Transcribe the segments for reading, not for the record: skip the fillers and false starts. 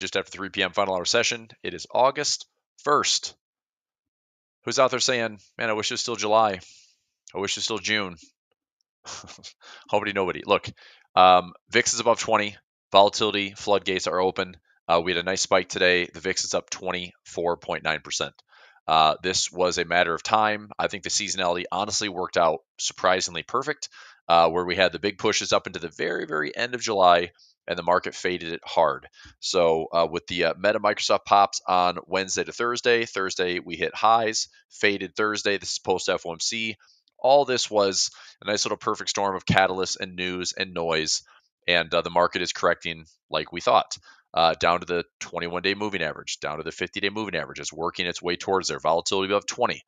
just after 3 p.m. final hour session. It is August 1st. Who's out there saying, man, I wish it was still July. I wish it was still June. Nobody. Look, VIX is above 20. Volatility floodgates are open. We had a nice spike today. The VIX is up 24.9%. This was a matter of time. I think the seasonality honestly worked out surprisingly perfect, where we had the big pushes up into the very, very end of July, and the market faded it hard. So with the Meta Microsoft pops on Wednesday to Thursday, we hit highs, faded Thursday. This is post FOMC. All this was a nice little perfect storm of catalysts and news and noise, and the market is correcting like we thought. Down to the 21-day moving average, down to the 50-day moving average. It's working its way towards there. Volatility above 20.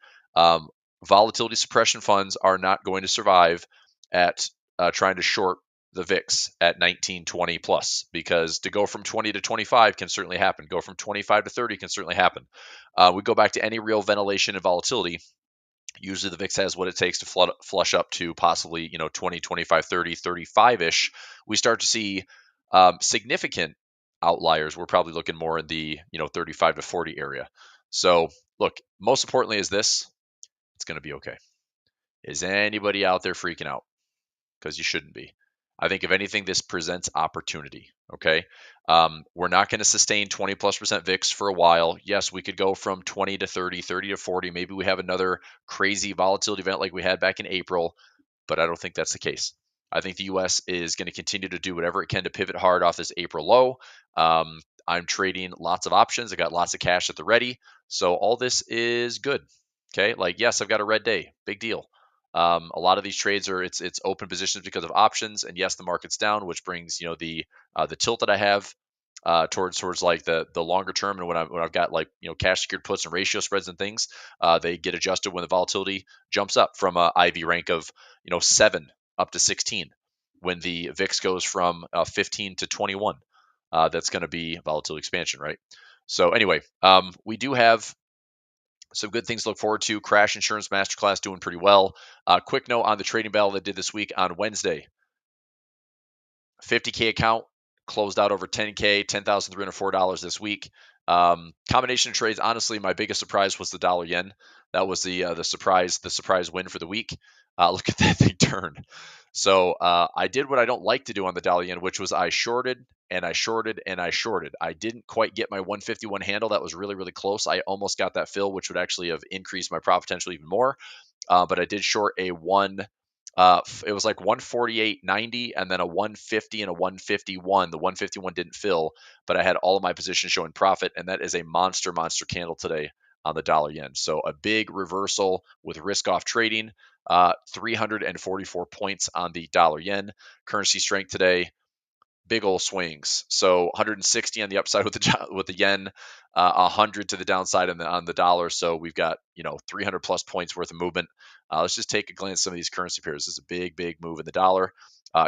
Volatility suppression funds are not going to survive at trying to short the VIX at 19, 20 plus, because to go from 20 to 25 can certainly happen. Go from 25 to 30 can certainly happen. We go back to any real ventilation and volatility. Usually the VIX has what it takes to flush up to possibly 20, 25, 30, 35-ish. We start to see significant outliers. We're probably looking more in the 35 to 40 area. So look, most importantly is this: it's going to be okay. Is anybody out there freaking out? Because you shouldn't be. I think if anything, this presents opportunity. Okay. We're not going to sustain 20+% VIX for a while. Yes, we could go from 20 to 30, 30 to 40. Maybe we have another crazy volatility event like we had back in April, but I don't think that's the case. I think the U.S. is going to continue to do whatever it can to pivot hard off this April low. I'm trading lots of options. I got lots of cash at the ready. So all this is good. Okay. Like, yes, I've got a red day. Big deal. A lot of these trades are it's open positions because of options, and yes, the market's down, which brings the tilt that I have towards like the longer term, and when I've got like cash secured puts and ratio spreads and things, they get adjusted when the volatility jumps up from a IV rank of 7 up to 16. When the VIX goes from 15 to 21, that's going to be volatility expansion, right? So anyway, we do have some good things to look forward to. Crash Insurance Masterclass doing pretty well. Quick note on the trading battle that did this week on Wednesday. 50K account closed out over 10K, $10,304 this week. Combination of trades, honestly, my biggest surprise was the dollar yen. That was the surprise win for the week. Look at that thing turn. So I did what I don't like to do on the dollar yen, which was I shorted and I shorted and I shorted. I didn't quite get my 151 handle. That was really, really close. I almost got that fill, which would actually have increased my profit potential even more. But I did short a one. It was like 148.90 and then a 150 and a 151. The 151 didn't fill, but I had all of my positions showing profit, and that is a monster candle today on the dollar yen. So a big reversal with risk off trading. 344 points on the dollar yen. Currency strength today, big old swings. So 160 on the upside with the yen, 100 to the downside on the dollar. So we've got 300 plus points worth of movement. Let's just take a glance at some of these currency pairs. This is a big move in the dollar.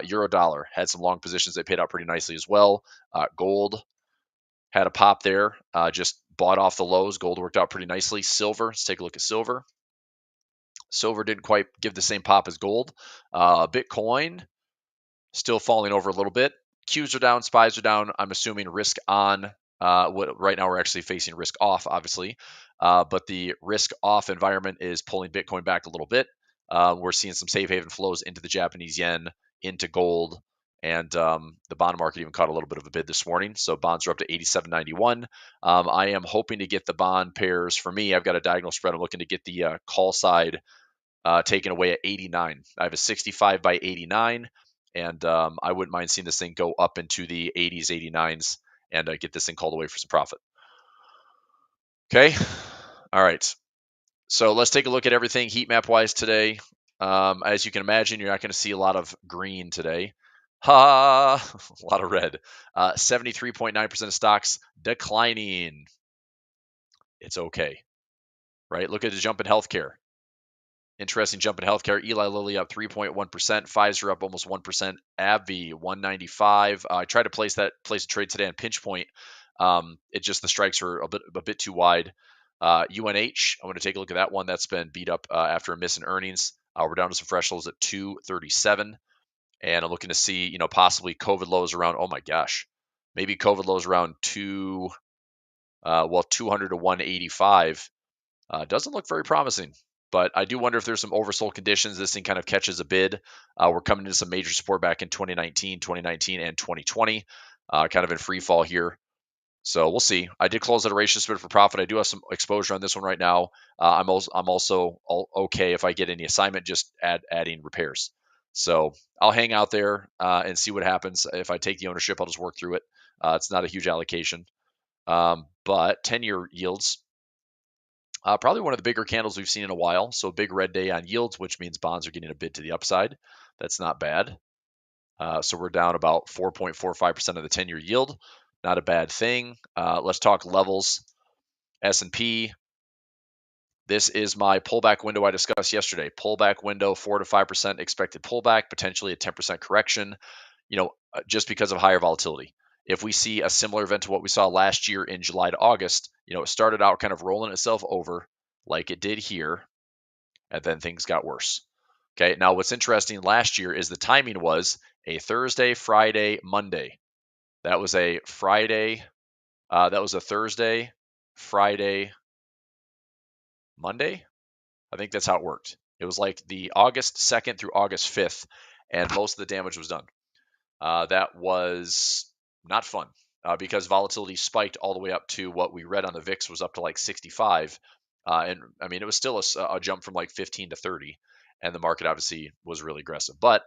Euro dollar had some long positions that paid out pretty nicely as well. Gold had a pop there, just bought off the lows. Gold worked out pretty nicely. Silver, let's take a look at silver. Silver didn't quite give the same pop as gold. Bitcoin still falling over a little bit. Qs are down, SPYs are down. I'm assuming risk on. Right now we're actually facing risk off, obviously, but the risk off environment is pulling Bitcoin back a little bit. We're seeing some safe haven flows into the Japanese yen, into gold, and the bond market even caught a little bit of a bid this morning. So bonds are up to 87.91. I am hoping to get the bond pairs. For me, I've got a diagonal spread. I'm looking to get the call side taken away at 89. I have a 65 by 89. And I wouldn't mind seeing this thing go up into the 80s, 89s, and get this thing called away for some profit. Okay. All right. So let's take a look at everything heat map wise today. As you can imagine, you're not going to see a lot of green today. A lot of red. 73.9% of stocks declining. It's okay. Right? Look at the jump in healthcare. Interesting jump in healthcare. Eli Lilly up 3.1%. Pfizer up almost 1%. AbbVie 195. I tried to place a trade today on pinch point. It just the strikes were a bit too wide. UNH. I'm going to take a look at that one. That's been beat up after a miss in earnings. We're down to some fresh lows at 237, and I'm looking to see possibly COVID lows around. Oh my gosh, maybe COVID lows around 200 to 185. Doesn't look very promising, but I do wonder if there's some oversold conditions. This thing kind of catches a bid. We're coming into some major support back in 2019, and 2020, kind of in free fall here. So we'll see. I did close at a ratio split for profit. I do have some exposure on this one right now. I'm also okay if I get any assignment, just adding repairs. So I'll hang out there and see what happens. If I take the ownership, I'll just work through it. It's not a huge allocation, but 10-year yields. Probably one of the bigger candles we've seen in a while. So big red day on yields, which means bonds are getting a bid to the upside. That's not bad. So we're down about 4.45% of the 10-year yield. Not a bad thing. Let's talk levels. S&P. This is my pullback window I discussed yesterday. Pullback window, 4 to 5% expected pullback, potentially a 10% correction, just because of higher volatility. If we see a similar event to what we saw last year in July to August, it started out kind of rolling itself over like it did here, and then things got worse. Okay, now what's interesting last year is the timing was a Thursday, Friday, Monday. That was a Friday, that was a Thursday, Friday, Monday. I think that's how it worked. It was like the August 2nd through August 5th, and most of the damage was done. That was not fun because volatility spiked all the way up to what we read on the VIX was up to like 65. And I mean, it was still a jump from like 15 to 30. And the market obviously was really aggressive. But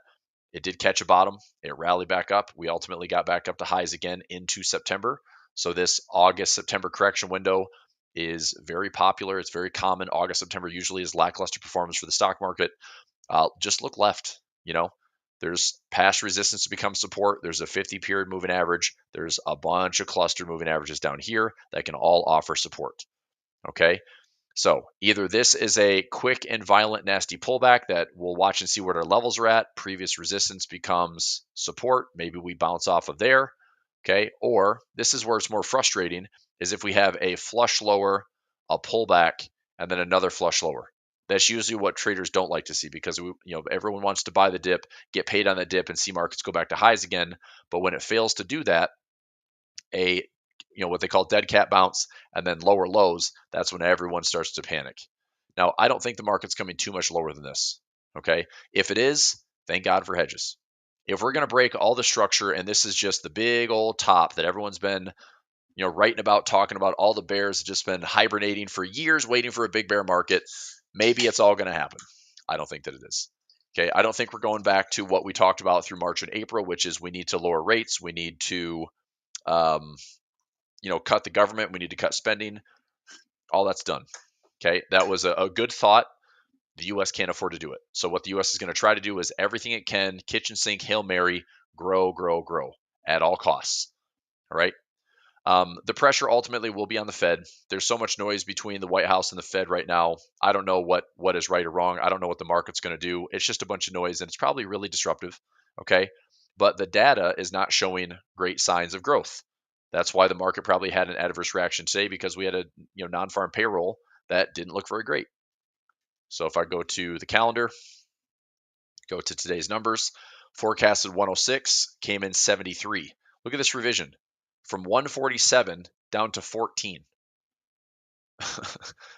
it did catch a bottom. It rallied back up. We ultimately got back up to highs again into September. So this August-September correction window is very popular. It's very common. August, September usually is lackluster performance for the stock market. Just look left. There's past resistance to become support. There's a 50-period moving average. There's a bunch of clustered moving averages down here that can all offer support. Okay. So either this is a quick and violent, nasty pullback that we'll watch and see what our levels are at. Previous resistance becomes support. Maybe we bounce off of there. Okay. Or this is where it's more frustrating, is if we have a flush lower, a pullback, and then another flush lower. That's usually what traders don't like to see because everyone wants to buy the dip, get paid on the dip, and see markets go back to highs again. But when it fails to do that, what they call dead cat bounce and then lower lows, that's when everyone starts to panic. Now, I don't think the market's coming too much lower than this. Okay. If it is, thank God for hedges. If we're going to break all the structure and this is just the big old top that everyone's been writing about, talking about, all the bears have just been hibernating for years, waiting for a big bear market, maybe it's all going to happen. I don't think that it is. Okay. I don't think we're going back to what we talked about through March and April, which is we need to lower rates. We need to, cut the government. We need to cut spending. All that's done. Okay. That was a good thought. The U.S. can't afford to do it. So what the U.S. is going to try to do is everything it can, kitchen sink, Hail Mary, grow, grow, grow at all costs. All right. The pressure ultimately will be on the Fed. There's so much noise between the White House and the Fed right now. I don't know what is right or wrong. I don't know what the market's going to do. It's just a bunch of noise, and it's probably really disruptive. Okay. But the data is not showing great signs of growth. That's why the market probably had an adverse reaction today, because we had a non-farm payroll that didn't look very great. So if I go to the calendar, go to today's numbers, forecasted 106, came in 73. Look at this revision from 147 down to 14.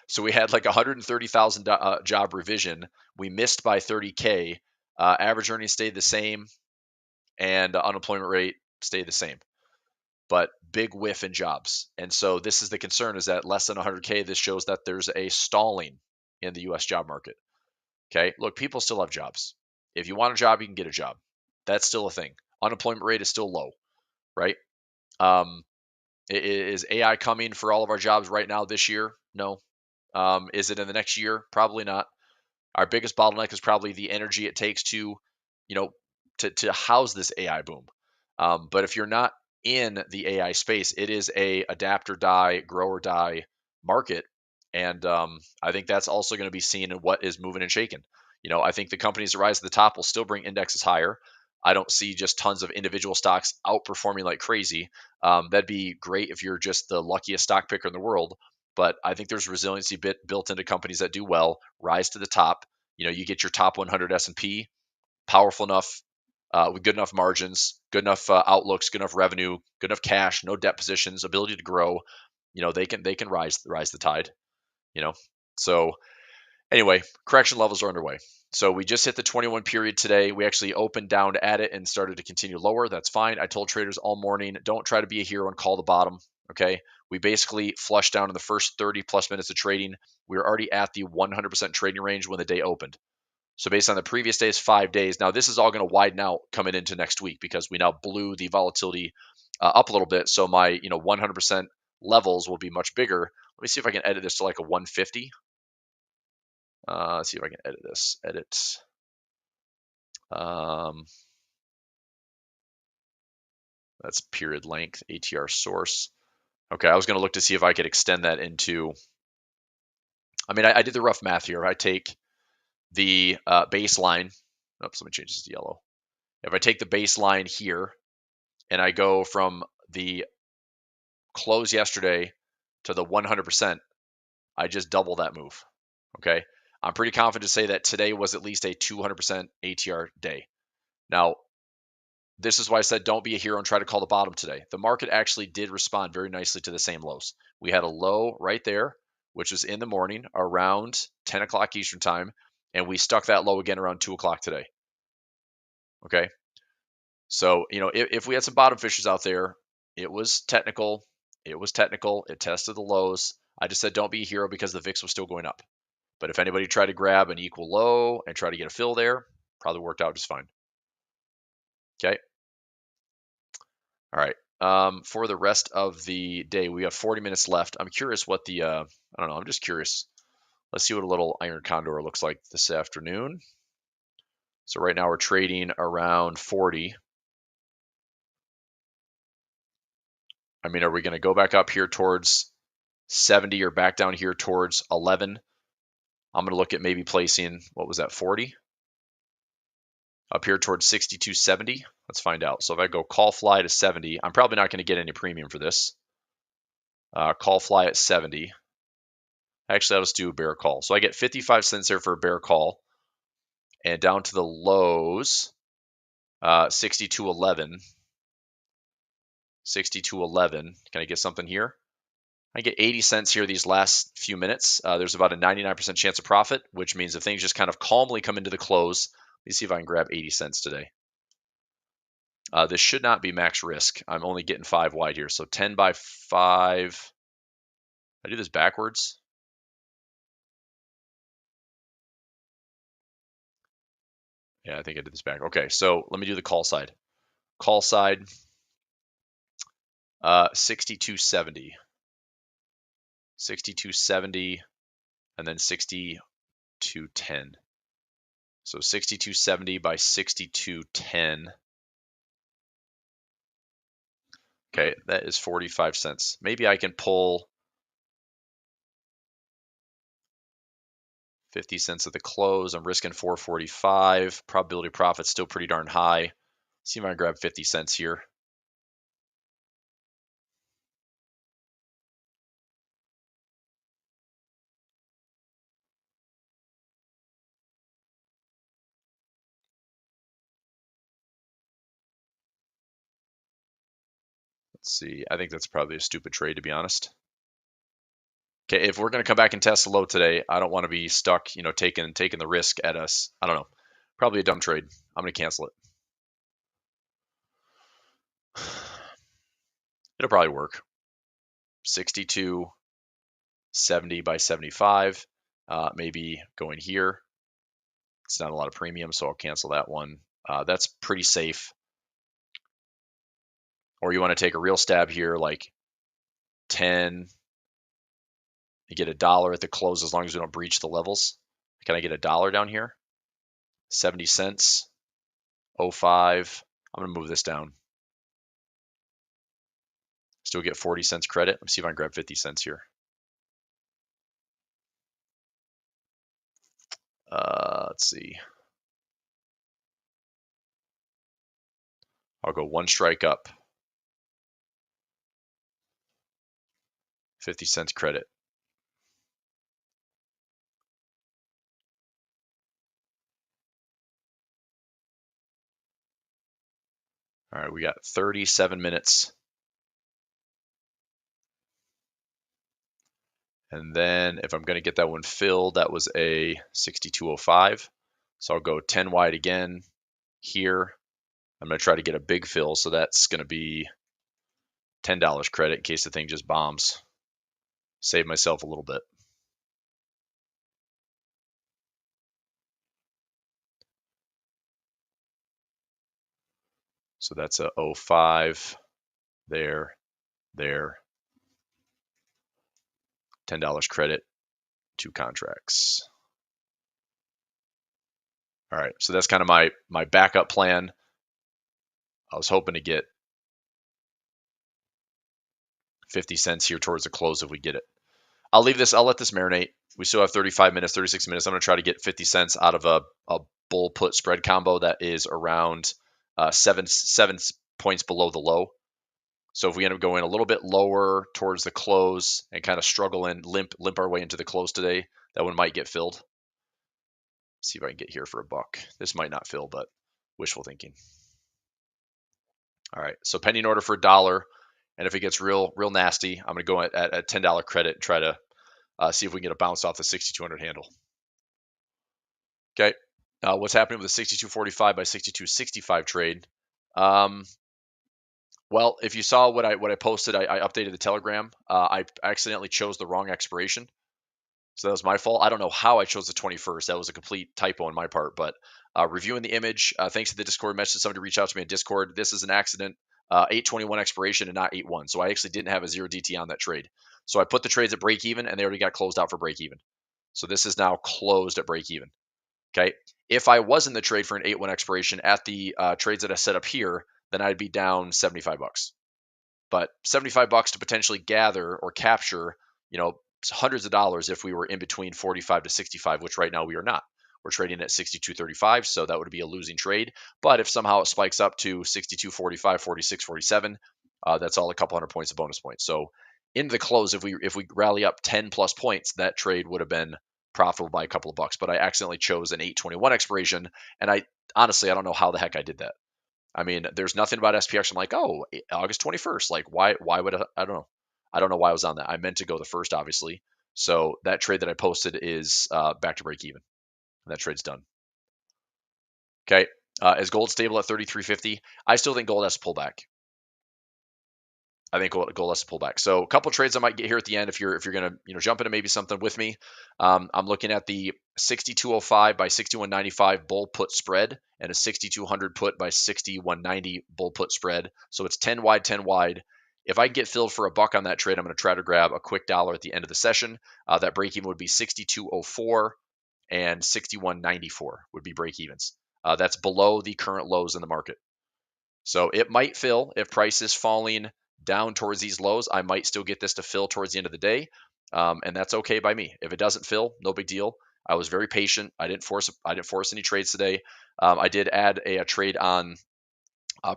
So we had like 130,000 job revision. We missed by 30K. Average earnings stayed the same, and unemployment rate stayed the same. But big whiff in jobs. And so this is the concern, is that less than 100K, this shows that there's a stalling in the U.S. job market. Okay, look, people still have jobs. If you want a job, you can get a job. That's still a thing. Unemployment rate is still low, right? Is AI coming for all of our jobs right now this year? No. Is it in the next year? Probably not. Our biggest bottleneck is probably the energy it takes to house this AI boom. But if you're not in the AI space, it is a adapt or die, grow or die market. And I think that's also going to be seen in what is moving and shaking. I think the companies that rise to the top will still bring indexes higher. I don't see just tons of individual stocks outperforming like crazy. That'd be great if you're just the luckiest stock picker in the world. But I think there's resiliency built into companies that do well, rise to the top. You get your top 100 S&P, powerful enough with good enough margins, good enough outlooks, good enough revenue, good enough cash, no debt positions, ability to grow, they can rise the tide. You know, so anyway, correction levels are underway. So we just hit the 21 period today. We actually opened down at it and started to continue lower. That's fine. I told traders all morning, don't try to be a hero and call the bottom. Okay. We basically flushed down in the first 30 plus minutes of trading. We were already at the 100% trading range when the day opened. So based on the previous day's 5 days, now this is all going to widen out coming into next week because we now blew the volatility up a little bit. So my 100% levels will be much bigger. Let me see if I can edit this to like a 150. Let's see if I can edit this. Edit. That's period length, ATR source. Okay, I was going to look to see if I could extend that into. I did the rough math here. I take the baseline. Oops, let me change this to yellow. If I take the baseline here and I go from the close yesterday to the 100%, I just double that move. Okay, I'm pretty confident to say that today was at least a 200% ATR day. Now, this is why I said don't be a hero and try to call the bottom today. The market actually did respond very nicely to the same lows. We had a low right there, which was in the morning around 10 o'clock Eastern time, and we stuck that low again around 2 o'clock today. Okay. So, if we had some bottom fishers out there, it was technical. It was technical. It tested the lows. I just said don't be a hero because the VIX was still going up. But if anybody tried to grab an equal low and try to get a fill there, probably worked out just fine. Okay. All right. For the rest of the day, we have 40 minutes left. I'm curious what the, I don't know. I'm just curious. Let's see what a little iron condor looks like this afternoon. So right now we're trading around 40. Are we going to go back up here towards 70 or back down here towards 11? I'm going to look at maybe placing, what was that, 40? Up here towards 62.70. Let's find out. So if I go call fly to 70, I'm probably not going to get any premium for this. Call fly at 70. Actually, I'll just do a bear call. So I get 55 cents here for a bear call. And down to the lows, 62.11. 62.11. Can I get something here? I get 80 cents here these last few minutes. There's about a 99% chance of profit, which means if things just kind of calmly come into the close, let me see if I can grab 80 cents today. This should not be max risk. I'm only getting 5 wide here. So 10 by 5. I do this backwards. Yeah, I think I did this back. Okay, so let me do the call side. Call side, 62.70. 62.70, and then 62.10. So 62.70 by 62.10. Okay, that is 45 cents. Maybe I can pull 50 cents at the close. I'm risking 445. Probability of profit's still pretty darn high. See if I can grab 50 cents here. Let's see. I think that's probably a stupid trade, to be honest. Okay, if we're going to come back and test the low today, I don't want to be stuck, taking the risk at us. I don't know. Probably a dumb trade. I'm going to cancel it. It'll probably work. 62.70 by 75. Maybe going here. It's not a lot of premium, so I'll cancel that one. That's pretty safe. Or you want to take a real stab here, like 10. You get $1 at the close as long as we don't breach the levels. Can I get $1 down here? 70 cents. 05. I'm going to move this down. Still get 40 cents credit. Let's see if I can grab 50 cents here. Let's see. I'll go one strike up. 50 cents credit. All right, we got 37 minutes. And then if I'm going to get that one filled, that was a 6205. So I'll go 10 wide again here. I'm going to try to get a big fill. So that's going to be $10 credit in case the thing just bombs. Save myself a little bit. So that's a 05 there, $10 credit, 2 contracts. All right, so that's kind of my backup plan. I was hoping to get 50 cents here towards the close if we get it. I'll let this marinate. We still have 35 minutes, 36 minutes. I'm going to try to get 50 cents out of a bull put spread combo that is around 7 points below the low. So if we end up going a little bit lower towards the close and kind of struggle and limp our way into the close today, that one might get filled. Let's see if I can get here for a buck. This might not fill, but wishful thinking. All right, so pending order for $1. And if it gets real nasty, I'm going to go at $10 credit and try to see if we can get a bounce off the 6,200 handle. Okay, what's happening with the 6245 by 6265 trade? Well, if you saw what I posted, I updated the Telegram. I accidentally chose the wrong expiration. So that was my fault. I don't know how I chose the 21st. That was a complete typo on my part. But reviewing the image, thanks to the Discord message, somebody reached out to me in Discord. This is an accident. 821 expiration and not 81. So I actually didn't have a 0 DT on that trade. So I put the trades at break even, and they already got closed out for break even. So this is now closed at break even. Okay. If I was in the trade for an 8-1 expiration at the trades that I set up here, then I'd be down 75 bucks. But 75 bucks to potentially gather or capture, hundreds of dollars if we were in between 45 to 65, which right now we are not. We're trading at 62.35, so that would be a losing trade. But if somehow it spikes up to 62.45, 46, 47, that's all a couple hundred points of bonus points. So in the close, if we rally up 10 plus points, that trade would have been profitable by a couple of bucks. But I accidentally chose an 821 expiration, and I don't know how the heck I did that. I mean, there's nothing about SPX. I'm like, oh, August 21st. Like, why would I don't know. I don't know why I was on that. I meant to go the first, obviously. So that trade that I posted is back to break even. That trade's done. Okay. Is gold stable at 33.50? I still think gold has to pull back. I think gold has to pull back. So a couple trades I might get here at the end if you're gonna jump into maybe something with me. I'm looking at the 6205 by 6195 bull put spread and a 6200 put by 6190 bull put spread. So it's 10 wide, 10 wide. If I can get filled for a buck on that trade, I'm going to try to grab a quick dollar at the end of the session. That break even would be 6204 and 6194 would be break evens. That's below the current lows in the market. So it might fill if price is falling down towards these lows. I might still get this to fill towards the end of the day, and that's okay by me. If it doesn't fill, no big deal. I was very patient. I didn't force any trades today. I did add a trade on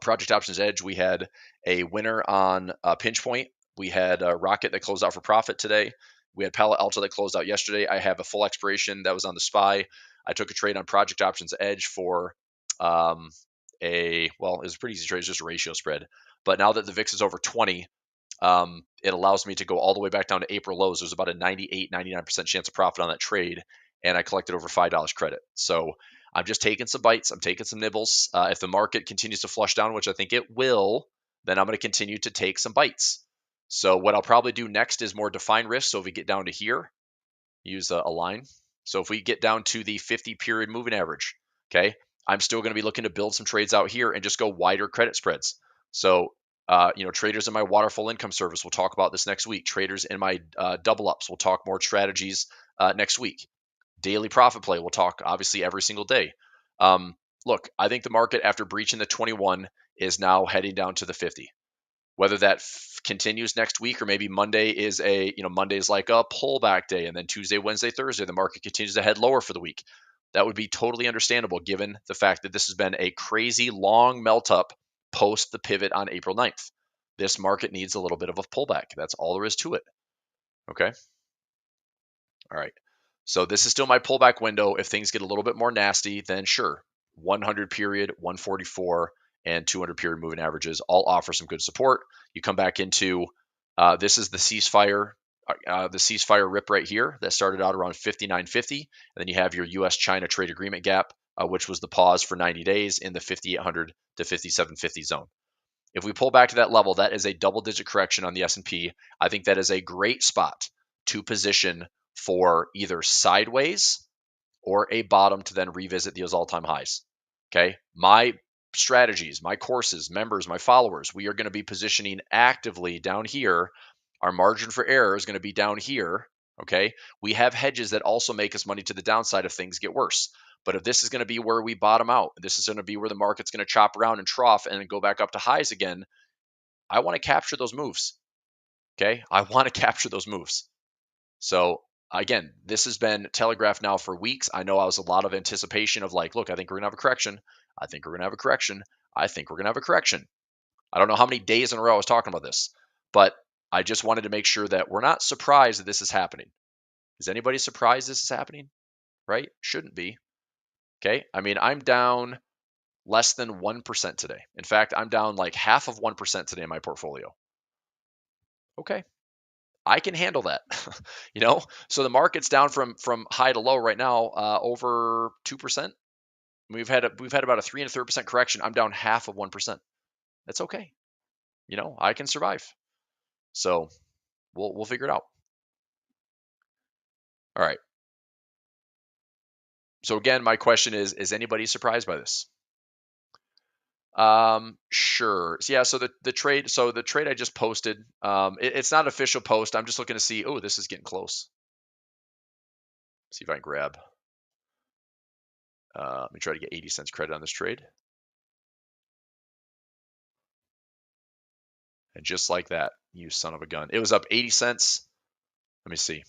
Project Options Edge. We had a winner on Pinch Point. We had a Rocket that closed out for profit today. We had Palo Alto that closed out yesterday. I have a full expiration that was on the SPY. I took a trade on Project Options Edge for it was a pretty easy trade. It's just a ratio spread. But now that the VIX is over 20, it allows me to go all the way back down to April lows. There's about a 99% chance of profit on that trade, and I collected over $5 credit. So I'm just taking some bites. I'm taking some nibbles. If the market continues to flush down, which I think it will, then I'm going to continue to take some bites. So what I'll probably do next is more defined risk. So if we get down to here, use a line. So if we get down to the 50 period moving average, okay, I'm still going to be looking to build some trades out here and just go wider credit spreads. So, traders in my waterfall income service, we'll talk about this next week. Traders in my double ups, we'll talk more strategies next week. Daily profit play, we'll talk obviously every single day. Look, I think the market after breaching the 21 is now heading down to the 50. Whether that continues next week or maybe Monday is Monday's like a pullback day, and then Tuesday, Wednesday, Thursday, the market continues to head lower for the week. That would be totally understandable given the fact that this has been a crazy long melt up post the pivot on April 9th. This market needs a little bit of a pullback. That's all there is to it. Okay. All right. So this is still my pullback window. If things get a little bit more nasty, then sure, 100 period, 144, and 200 period moving averages all offer some good support. You come back into this is the ceasefire rip right here that started out around 59.50, and then you have your U.S.-China trade agreement gap, which was the pause for 90 days in the 5,800 to 5,750 zone. If we pull back to that level, that is a double-digit correction on the S&P. I think that is a great spot to position for either sideways or a bottom to then revisit those all-time highs. Okay, my strategies, my courses, members, my followers, we are going to be positioning actively down here. Our margin for error is going to be down here. Okay, we have hedges that also make us money to the downside if things get worse. But if this is going to be where we bottom out, this is going to be where the market's going to chop around and trough and then go back up to highs again, I want to capture those moves. Okay, I want to capture those moves. So again, this has been telegraphed now for weeks. I know I was a lot of anticipation of like, look, I think we're going to have a correction. I think we're going to have a correction. I think we're going to have a correction. I don't know how many days in a row I was talking about this, but I just wanted to make sure that we're not surprised that this is happening. Is anybody surprised this is happening? Right? Shouldn't be. Okay. I mean, I'm down less than 1% today. In fact, I'm down like half of 1% today in my portfolio. Okay. I can handle that. So the market's down from high to low right now, over 2%. We've had about a 3 1/3% correction. I'm down half of 1%. That's okay. I can survive. So we'll figure it out. All right. So again, my question is anybody surprised by this? Sure. Yeah. So the trade I just posted, it's not an official post. I'm just looking to see, oh, this is getting close. See if I can grab. Let me try to get 80 cents credit on this trade. And just like that, you son of a gun. It was up 80 cents. Let me see.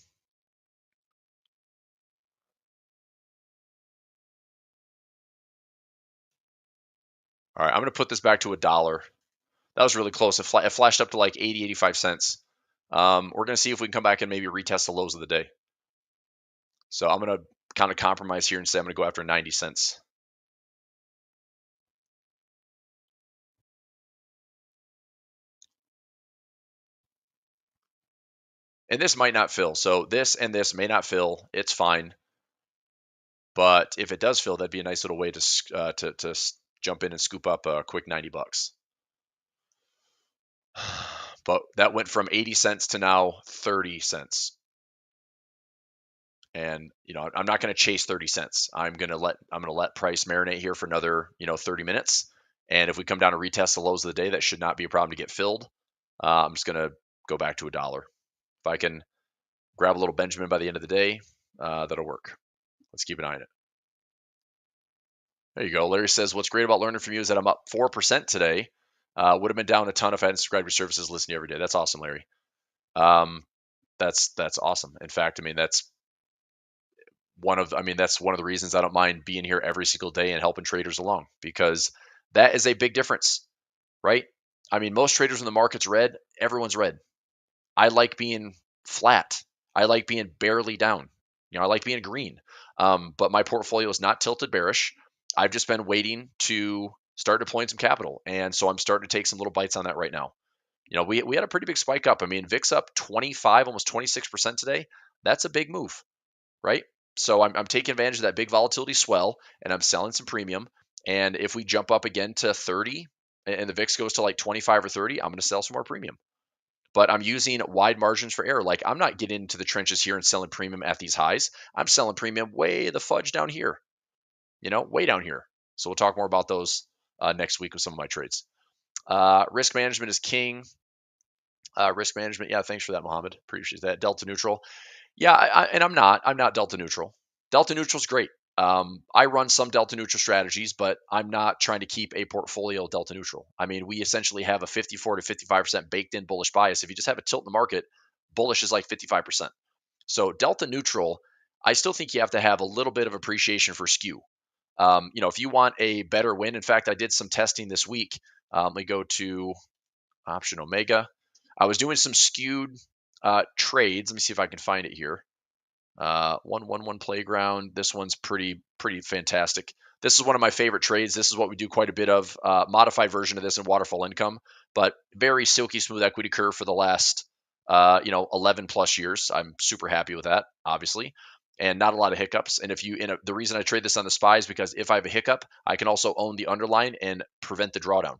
All right, I'm going to put this back to $1. That was really close. It flashed up to like 80, 85 cents. We're going to see if we can come back and maybe retest the lows of the day. So I'm going to kind of compromise here and say I'm going to go after 90 cents. And this might not fill. So this and this may not fill. It's fine. But if it does fill, that'd be a nice little way to jump in and scoop up a quick 90 bucks. But that went from 80 cents to now 30 cents. And I'm not going to chase 30 cents. I'm going to let price marinate here for another 30 minutes. And if we come down to retest the lows of the day, that should not be a problem to get filled. I'm just going to go back to $1. If I can grab a little Benjamin by the end of the day, that'll work. Let's keep an eye on it. There you go. Larry says, what's great about learning from you is that I'm up 4% today. Would have been down a ton if I hadn't subscribed to your services, listening every day. That's awesome, Larry. That's awesome. In fact, that's one of the reasons I don't mind being here every single day and helping traders along, because that is a big difference, right? Most traders when the market's red, everyone's red. I like being flat. I like being barely down. I like being green. But my portfolio is not tilted bearish. I've just been waiting to start deploying some capital. And so I'm starting to take some little bites on that right now. We had a pretty big spike up. VIX up 25, almost 26% today. That's a big move, right? So I'm taking advantage of that big volatility swell, and I'm selling some premium. And if we jump up again to 30 and the VIX goes to like 25 or 30, I'm going to sell some more premium. But I'm using wide margins for error. Like, I'm not getting into the trenches here and selling premium at these highs. I'm selling premium way the fudge down here, way down here. So we'll talk more about those next week with some of my trades. Risk management is king. Risk management. Yeah, thanks for that, Mohammed. Appreciate that. Delta neutral. Yeah, I'm not delta neutral. Delta neutral is great. I run some delta neutral strategies, but I'm not trying to keep a portfolio delta neutral. We essentially have a 54 to 55% baked in bullish bias. If you just have a tilt in the market, bullish is like 55%. So delta neutral, I still think you have to have a little bit of appreciation for skew. If you want a better win, in fact, I did some testing this week. Let me go to option Omega. I was doing some skewed trades. Let me see if I can find it here. 111 playground. This one's pretty fantastic. This is one of my favorite trades. This is what we do quite a bit of. Modified version of this in waterfall income, but very silky smooth equity curve for the last 11 plus years. I'm super happy with that, obviously, and not a lot of hiccups. And the reason I trade this on the SPY is because if I have a hiccup, I can also own the underlying and prevent the drawdown.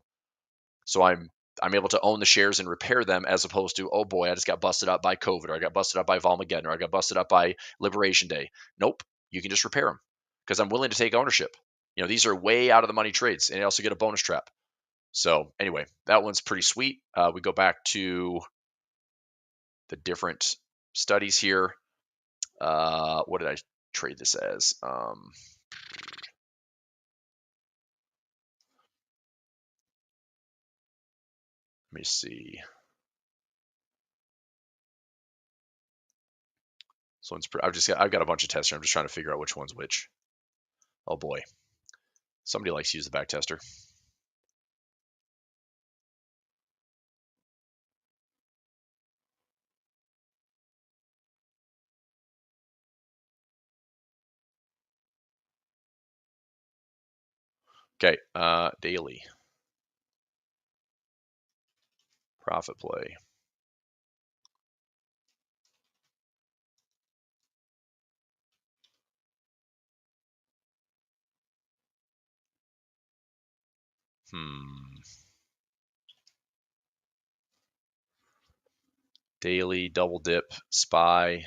So I'm able to own the shares and repair them, as opposed to, oh boy, I just got busted up by COVID, or I got busted up by Volmageddon, or I got busted up by Liberation Day. Nope, you can just repair them because I'm willing to take ownership. These are way out of the money trades, and I also get a bonus trap. So anyway, that one's pretty sweet. We go back to the different studies here. What did I trade this as? Let me see. So I've got a bunch of tests here. I'm just trying to figure out which one's which. Oh boy, somebody likes to use the back tester. Okay, daily profit play. Daily double dip SPY.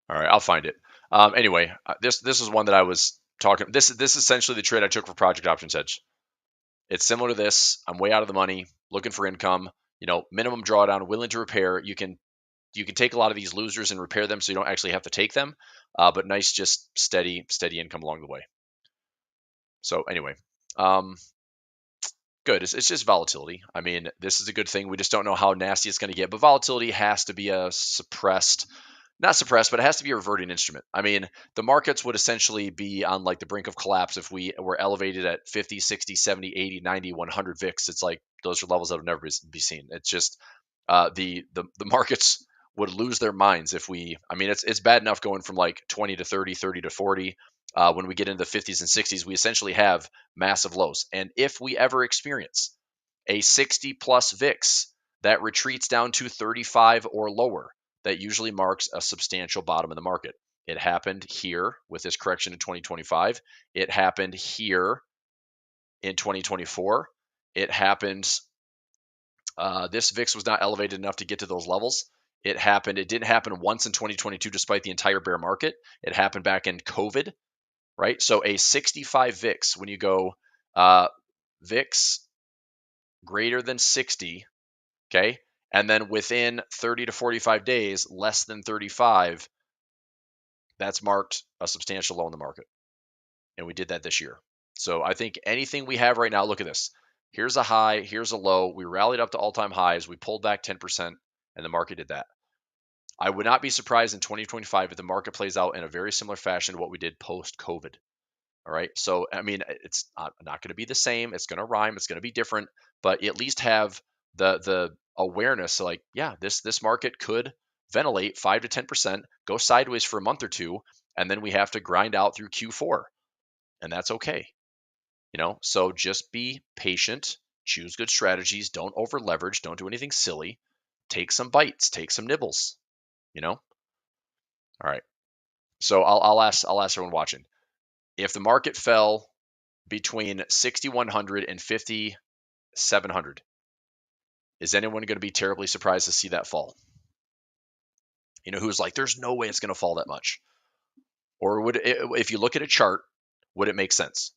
All right, I'll find it. Anyway, this is one that I was talking. This is essentially the trade I took for Project Options Hedge. It's similar to this. I'm way out of the money, looking for income. Minimum drawdown, willing to repair. You can take a lot of these losers and repair them, so you don't actually have to take them. But nice, just steady income along the way. So anyway, good. It's just volatility. I mean, this is a good thing. We just don't know how nasty it's going to get. But volatility has to be a not suppressed, but it has to be a reverting instrument. I mean, the markets would essentially be on like the brink of collapse if we were elevated at 50, 60, 70, 80, 90, 100 VIX. It's like those are levels that will never be seen. It's just the markets would lose their minds if I mean, it's bad enough going from like 20 to 30, 30 to 40. When we get into the 50s and 60s, we essentially have massive lows. And if we ever experience a 60 plus VIX that retreats down to 35 or lower, that usually marks a substantial bottom in the market. It happened here with this correction in 2025. It happened here in 2024. It happened. This VIX was not elevated enough to get to those levels. It didn't happen once in 2022, despite the entire bear market. It happened back in COVID, right? So a 65 VIX, when you go VIX greater than 60, okay, and then within 30 to 45 days, less than 35, that's marked a substantial low in the market. And we did that this year. So I think anything we have right now, look at this. Here's a high, here's a low. We rallied up to all-time highs. We pulled back 10%, and the market did that. I would not be surprised in 2025 if the market plays out in a very similar fashion to what we did post-COVID. All right. So, I mean, it's not going to be the same. It's going to rhyme. It's going to be different, but at least have the awareness. Like, yeah, this market could ventilate 5 to 10%, go sideways for a month or two, and then we have to grind out through Q4, and that's okay. So just be patient, choose good strategies, don't over leverage, don't do anything silly, take some bites, take some nibbles. All right. So I'll ask everyone watching. If the market fell between 6,100 and 5,700, is anyone going to be terribly surprised to see that fall? Who's like, there's no way it's going to fall that much? Or if you look at a chart, would it make sense?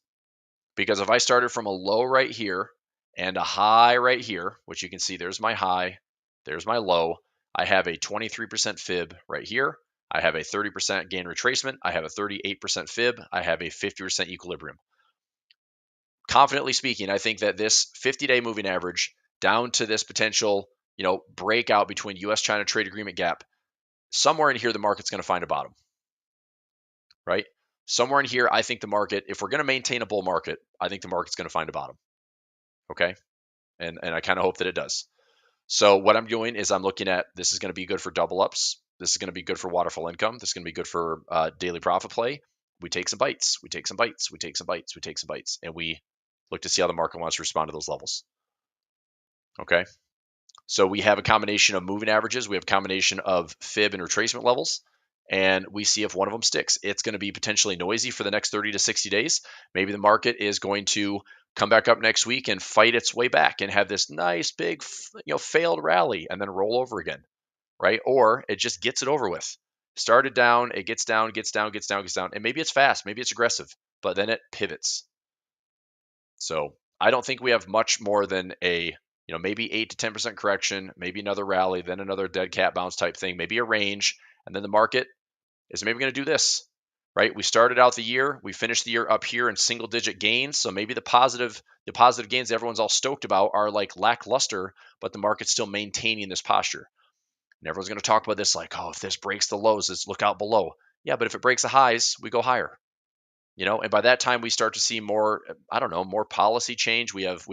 Because if I started from a low right here and a high right here, which you can see, there's my high, there's my low, I have a 23% fib right here. I have a 30% gain retracement. I have a 38% fib. I have a 50% equilibrium. Confidently speaking, I think that this 50-day moving average down to this potential, breakout between U.S.-China trade agreement gap, somewhere in here, the market's going to find a bottom, right? Somewhere in here, I think the market, if we're going to maintain a bull market, I think the market's going to find a bottom, okay? And I kind of hope that it does. So what I'm doing is I'm looking at, this is going to be good for double ups. This is going to be good for waterfall income. This is going to be good for daily profit play. We take some bites. We take some bites. We take some bites. We take some bites, and we look to see how the market wants to respond to those levels. Okay. So we have a combination of moving averages. We have a combination of fib and retracement levels, and we see if one of them sticks. It's going to be potentially noisy for the next 30 to 60 days. Maybe the market is going to come back up next week and fight its way back and have this nice big, failed rally and then roll over again, right? Or it just gets it over with. Started down, it gets down, gets down, gets down, gets down, and maybe it's fast, maybe it's aggressive, but then it pivots. So I don't think we have much more than a maybe 8 to 10% correction, maybe another rally, then another dead cat bounce type thing, maybe a range, and then the market is maybe going to do this, right? We started out the year, we finished the year up here in single digit gains, so maybe the positive gains everyone's all stoked about are like lackluster, but the market's still maintaining this posture. And everyone's going to talk about this like, oh, if this breaks the lows, let's look out below. Yeah, but if it breaks the highs, we go higher. And by that time we start to see more, more policy change. We have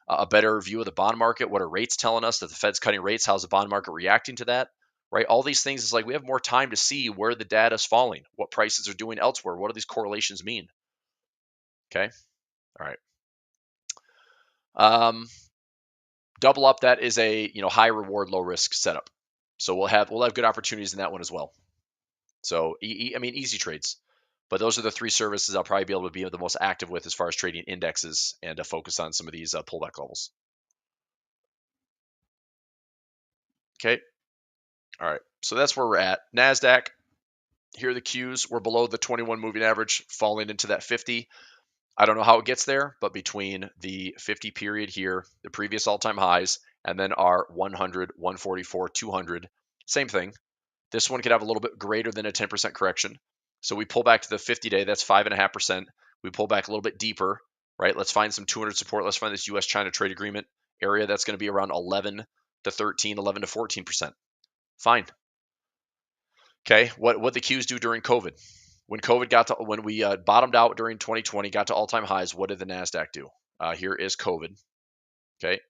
a better view of the bond market. What are rates telling us that the Fed's cutting rates? How's the bond market reacting to that? Right? All these things is like we have more time to see where the data is falling, what prices are doing elsewhere. What do these correlations mean? Okay. All right. Double up, that is a high reward, low risk setup. So we'll have good opportunities in that one as well. So easy trades. But those are the three services I'll probably be able to be the most active with as far as trading indexes and to focus on some of these pullback levels. Okay. All right. So that's where we're at. NASDAQ, here are the Qs. We're below the 21 moving average, falling into that 50. I don't know how it gets there, but between the 50 period here, the previous all-time highs, and then our 100, 144, 200, same thing. This one could have a little bit greater than a 10% correction. So we pull back to the 50-day, that's 5.5%. We pull back a little bit deeper, right? Let's find some 200 support. Let's find this U.S.-China trade agreement area that's going to be around 11 to 13, 11 to 14%. Fine. Okay, what the Qs do during COVID? When we bottomed out during 2020, got to all-time highs, what did the NASDAQ do? Here is COVID. Okay.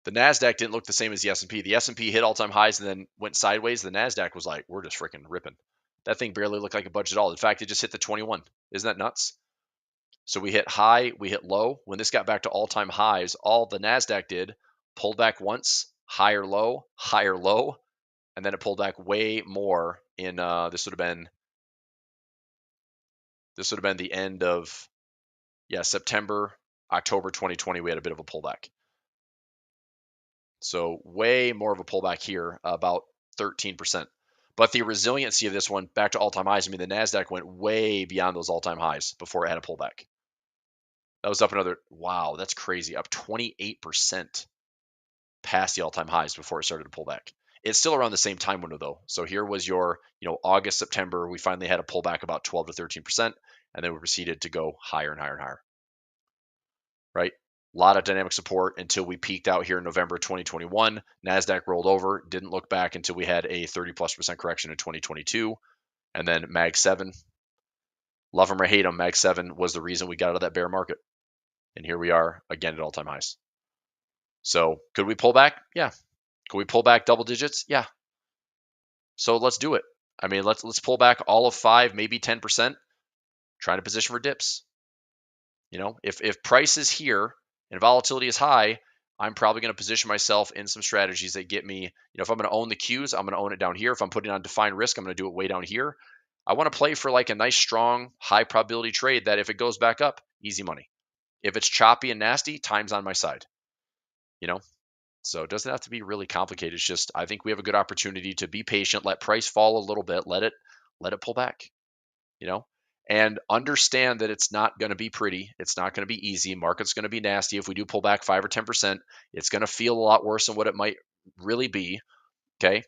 The NASDAQ didn't look the same as the S&P. The S&P hit all-time highs and then went sideways. The NASDAQ was like, we're just freaking ripping. That thing barely looked like a budge at all. In fact, it just hit the 21. Isn't that nuts? So we hit high, we hit low. When this got back to all-time highs, all the NASDAQ did, pulled back once, higher low, and then it pulled back way more in this would have been the end of September, October 2020. We had a bit of a pullback. So way more of a pullback here, about 13%. But the resiliency of this one back to all-time highs, the NASDAQ went way beyond those all-time highs before it had a pullback. That was up another, wow, that's crazy, up 28% past the all-time highs before it started to pull back. It's still around the same time window though. So here was your, August, September, we finally had a pullback about 12 to 13%, and then we proceeded to go higher and higher and higher. Right? A lot of dynamic support until we peaked out here in November 2021. NASDAQ rolled over, didn't look back until we had a 30+% correction in 2022. And then Mag 7, love them or hate them, Mag 7 was the reason we got out of that bear market. And here we are again at all-time highs. So could we pull back? Yeah. Could we pull back double digits? Yeah. So let's do it. Let's pull back all of 5, maybe 10%, trying to position for dips. If price is here and volatility is high, I'm probably going to position myself in some strategies that get me, if I'm going to own the Qs, I'm going to own it down here. If I'm putting on defined risk, I'm going to do it way down here. I want to play for like a nice, strong, high probability trade that if it goes back up, easy money. If it's choppy and nasty, time's on my side. So it doesn't have to be really complicated. It's just, I think we have a good opportunity to be patient, let price fall a little bit, let it pull back, and understand that it's not going to be pretty. It's not going to be easy. Market's going to be nasty. If we do pull back 5 or 10%, it's going to feel a lot worse than what it might really be. Okay.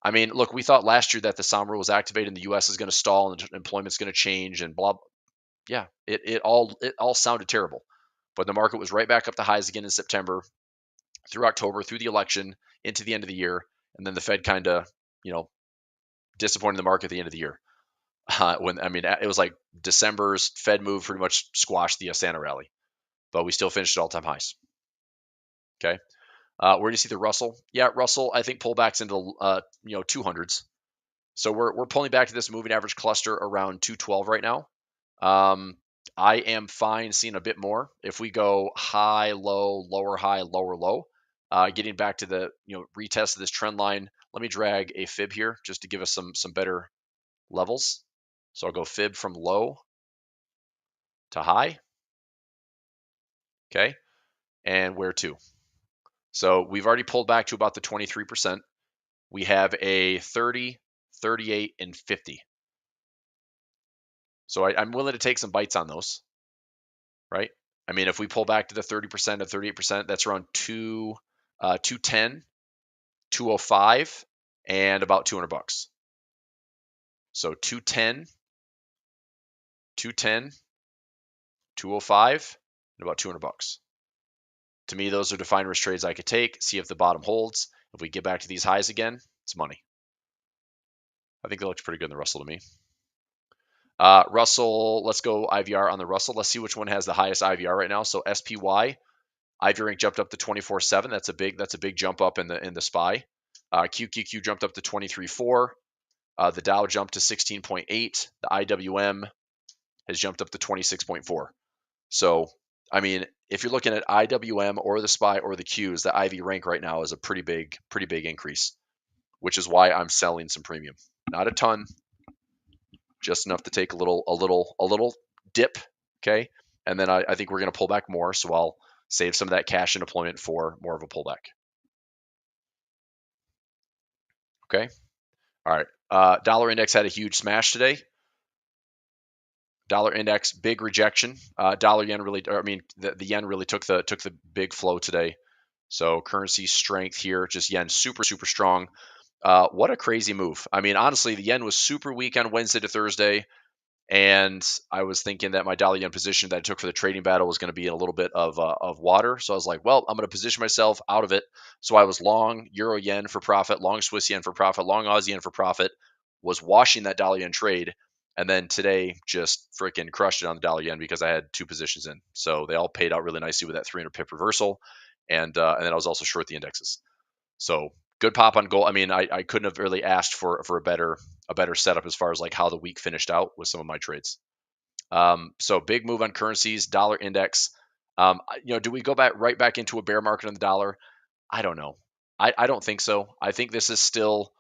Look, we thought last year that the SOM rule was activated and the U.S. is going to stall and employment's going to change and blah. Yeah, it all sounded terrible. But the market was right back up to highs again in September, through October, through the election, into the end of the year. And then the Fed kind of, disappointed the market at the end of the year. It was like December's Fed move pretty much squashed the Santa rally, but we still finished at all-time highs. Okay. Where do you see the Russell? Yeah, Russell, I think pullbacks into 200s. So we're pulling back to this moving average cluster around 212 right now. I am fine seeing a bit more. If we go high, low, lower, high, lower, low, getting back to the retest of this trend line. Let me drag a fib here just to give us some better levels. So I'll go fib from low to high. Okay, and where to? So we've already pulled back to about the 23%. We have a 30, 38, and 50. So I'm willing to take some bites on those, right? I mean, if we pull back to the 30% of 38%, that's around 210, 205, and about $200. So 210, 210, 205, and about $200. To me, those are defined risk trades I could take, see if the bottom holds. If we get back to these highs again, it's money. I think that looks pretty good in the Russell to me. Russell, let's go IVR on the Russell. Let's see which one has the highest IVR right now. So SPY, IVR rank jumped up to 24.7. That's a big jump up in the SPY. QQQ jumped up to 23.4. The Dow jumped to 16.8. The IWM has jumped up to 26.4. So, I mean, if you're looking at IWM or the SPY or the Qs, the IV rank right now is a pretty big increase, which is why I'm selling some premium. Not a ton, just enough to take a little dip, okay? And then I think we're going to pull back more, so I'll save some of that cash in deployment for more of a pullback. Okay. All right. Dollar index had a huge smash today. Dollar index, big rejection. Dollar yen really, the yen really took the big flow today. So currency strength here, just yen super strong. What a crazy move. I mean, honestly, the yen was super weak on Wednesday to Thursday. And I was thinking that my dollar yen position that I took for the trading battle was going to be in a little bit of water. So I was like, well, I'm going to position myself out of it. So I was long euro yen for profit, long Swiss yen for profit, long Aussie yen for profit, was washing that dollar yen trade. And then today just freaking crushed it on the dollar yen because I had two positions in. So they all paid out really nicely with that 300 pip reversal. And then I was also short the indexes. So good pop on gold. I mean, I couldn't have really asked for a better setup as far as like how the week finished out with some of my trades. So big move on currencies, dollar index. Do we go right back into a bear market on the dollar? I don't know. I don't think so. I think this is still,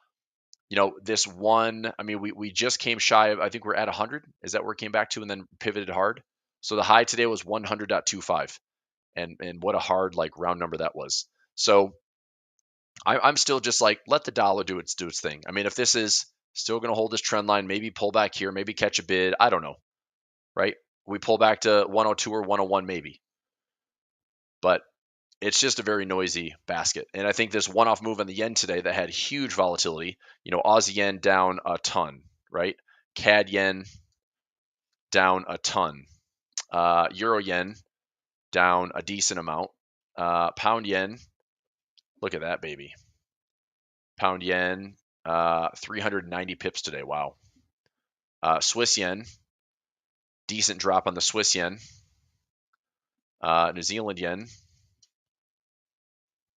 this one. I mean, we just came shy of. I think we're at 100. Is that where it came back to, and then pivoted hard? So the high today was 100.25, and what a hard like round number that was. So I'm still just like, let the dollar do its thing. I mean, if this is still going to hold this trend line, maybe pull back here, maybe catch a bid. I don't know, right? We pull back to 102 or 101 maybe. But it's just a very noisy basket. And I think this one-off move on the yen today that had huge volatility, Aussie yen down a ton, right? CAD yen down a ton. Euro yen down a decent amount. Pound yen, look at that baby. Pound yen, 390 pips today. Wow. Swiss yen, decent drop on the Swiss yen. New Zealand yen,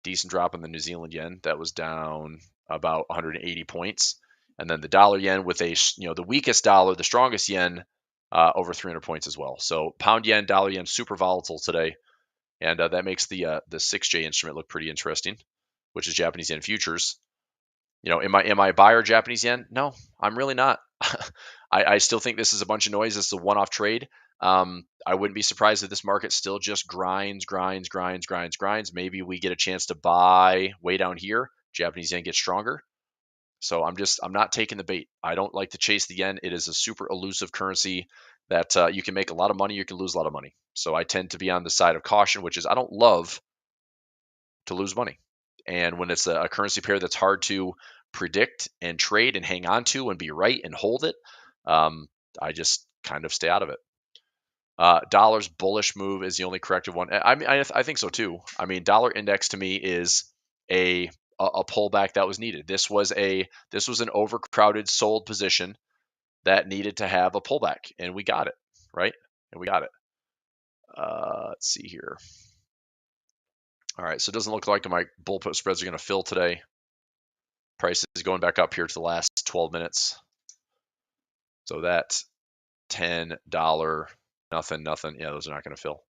decent drop on the New Zealand yen. That was down about 180 points. And then the dollar yen with the weakest dollar, the strongest yen, over 300 points as well. So pound yen, dollar yen, super volatile today. And that makes the 6J instrument look pretty interesting, which is Japanese yen futures. Am I a buyer of Japanese yen? No, I'm really not. I still think this is a bunch of noise. This is a one-off trade. I wouldn't be surprised if this market still just grinds. Maybe we get a chance to buy way down here. Japanese yen gets stronger. So I'm not taking the bait. I don't like to chase the yen. It is a super elusive currency that you can make a lot of money, you can lose a lot of money. So I tend to be on the side of caution, which is I don't love to lose money. And when it's a currency pair that's hard to predict and trade and hang on to and be right and hold it, I just kind of stay out of it. Dollar's bullish move is the only corrective one. I mean, I think so too. I mean, dollar index to me is a pullback that was needed. This was an overcrowded sold position that needed to have a pullback, and we got it, right? And we got it. Let's see here. All right, so it doesn't look like my bull put spreads are going to fill today. Price is going back up here to the last 12 minutes. So that $10, nothing. Yeah, those are not going to fill.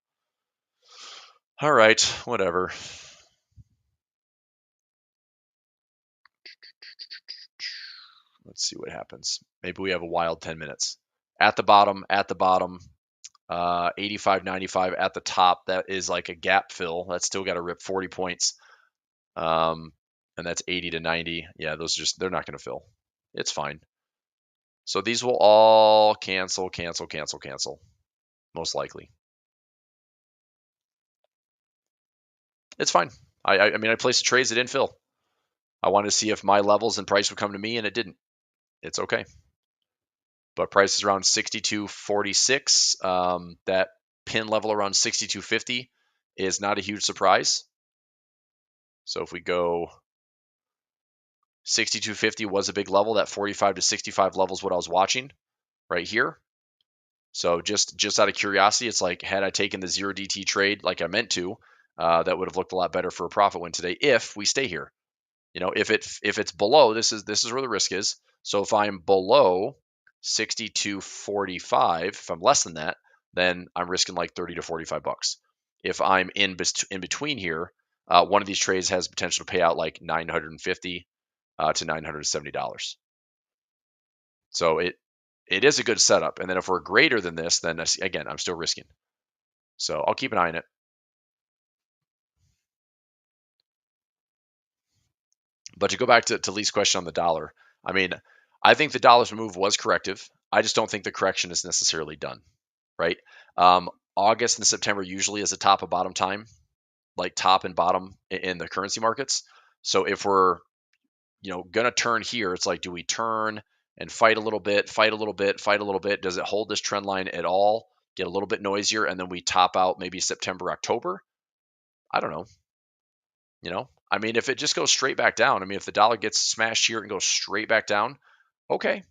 All right, whatever. Let's see what happens. Maybe we have a wild 10 minutes. At the bottom, 85.95 at the top. That is like a gap fill. That's still got to rip 40 points. And that's 80 to 90. Yeah, those are just, they're not going to fill. It's fine. So these will all cancel, most likely. It's fine. I mean, I placed the trades that didn't fill. I wanted to see if my levels and price would come to me, and it didn't. It's okay. But price is around 62.46. That pin level around 62.50 is not a huge surprise. So if we go 62.50 was a big level. That 45 to 65 level is what I was watching right here. So just out of curiosity, it's like, had I taken the 0 DT trade like I meant to, that would have looked a lot better for a profit win today if we stay here. You know, if it's below, this is where the risk is. So if I'm below 62.45, if I'm less than that, then I'm risking like 30 to 45 bucks. If I'm in between here, one of these trades has potential to pay out like $950 to $970. So it is a good setup. And then if we're greater than this, then again, I'm still risking. So I'll keep an eye on it. But to go back to Lee's question on the dollar, I mean, I think the dollar's move was corrective. I just don't think the correction is necessarily done, right? August and September usually is a top and bottom time, like top and bottom in the currency markets. So if we're, gonna turn here, it's like, do we turn and fight a little bit, fight a little bit, fight a little bit? Does it hold this trend line at all? Get a little bit noisier, and then we top out maybe September, October? I don't know. I mean, if it just goes straight back down, I mean, if the dollar gets smashed here and goes straight back down, okay.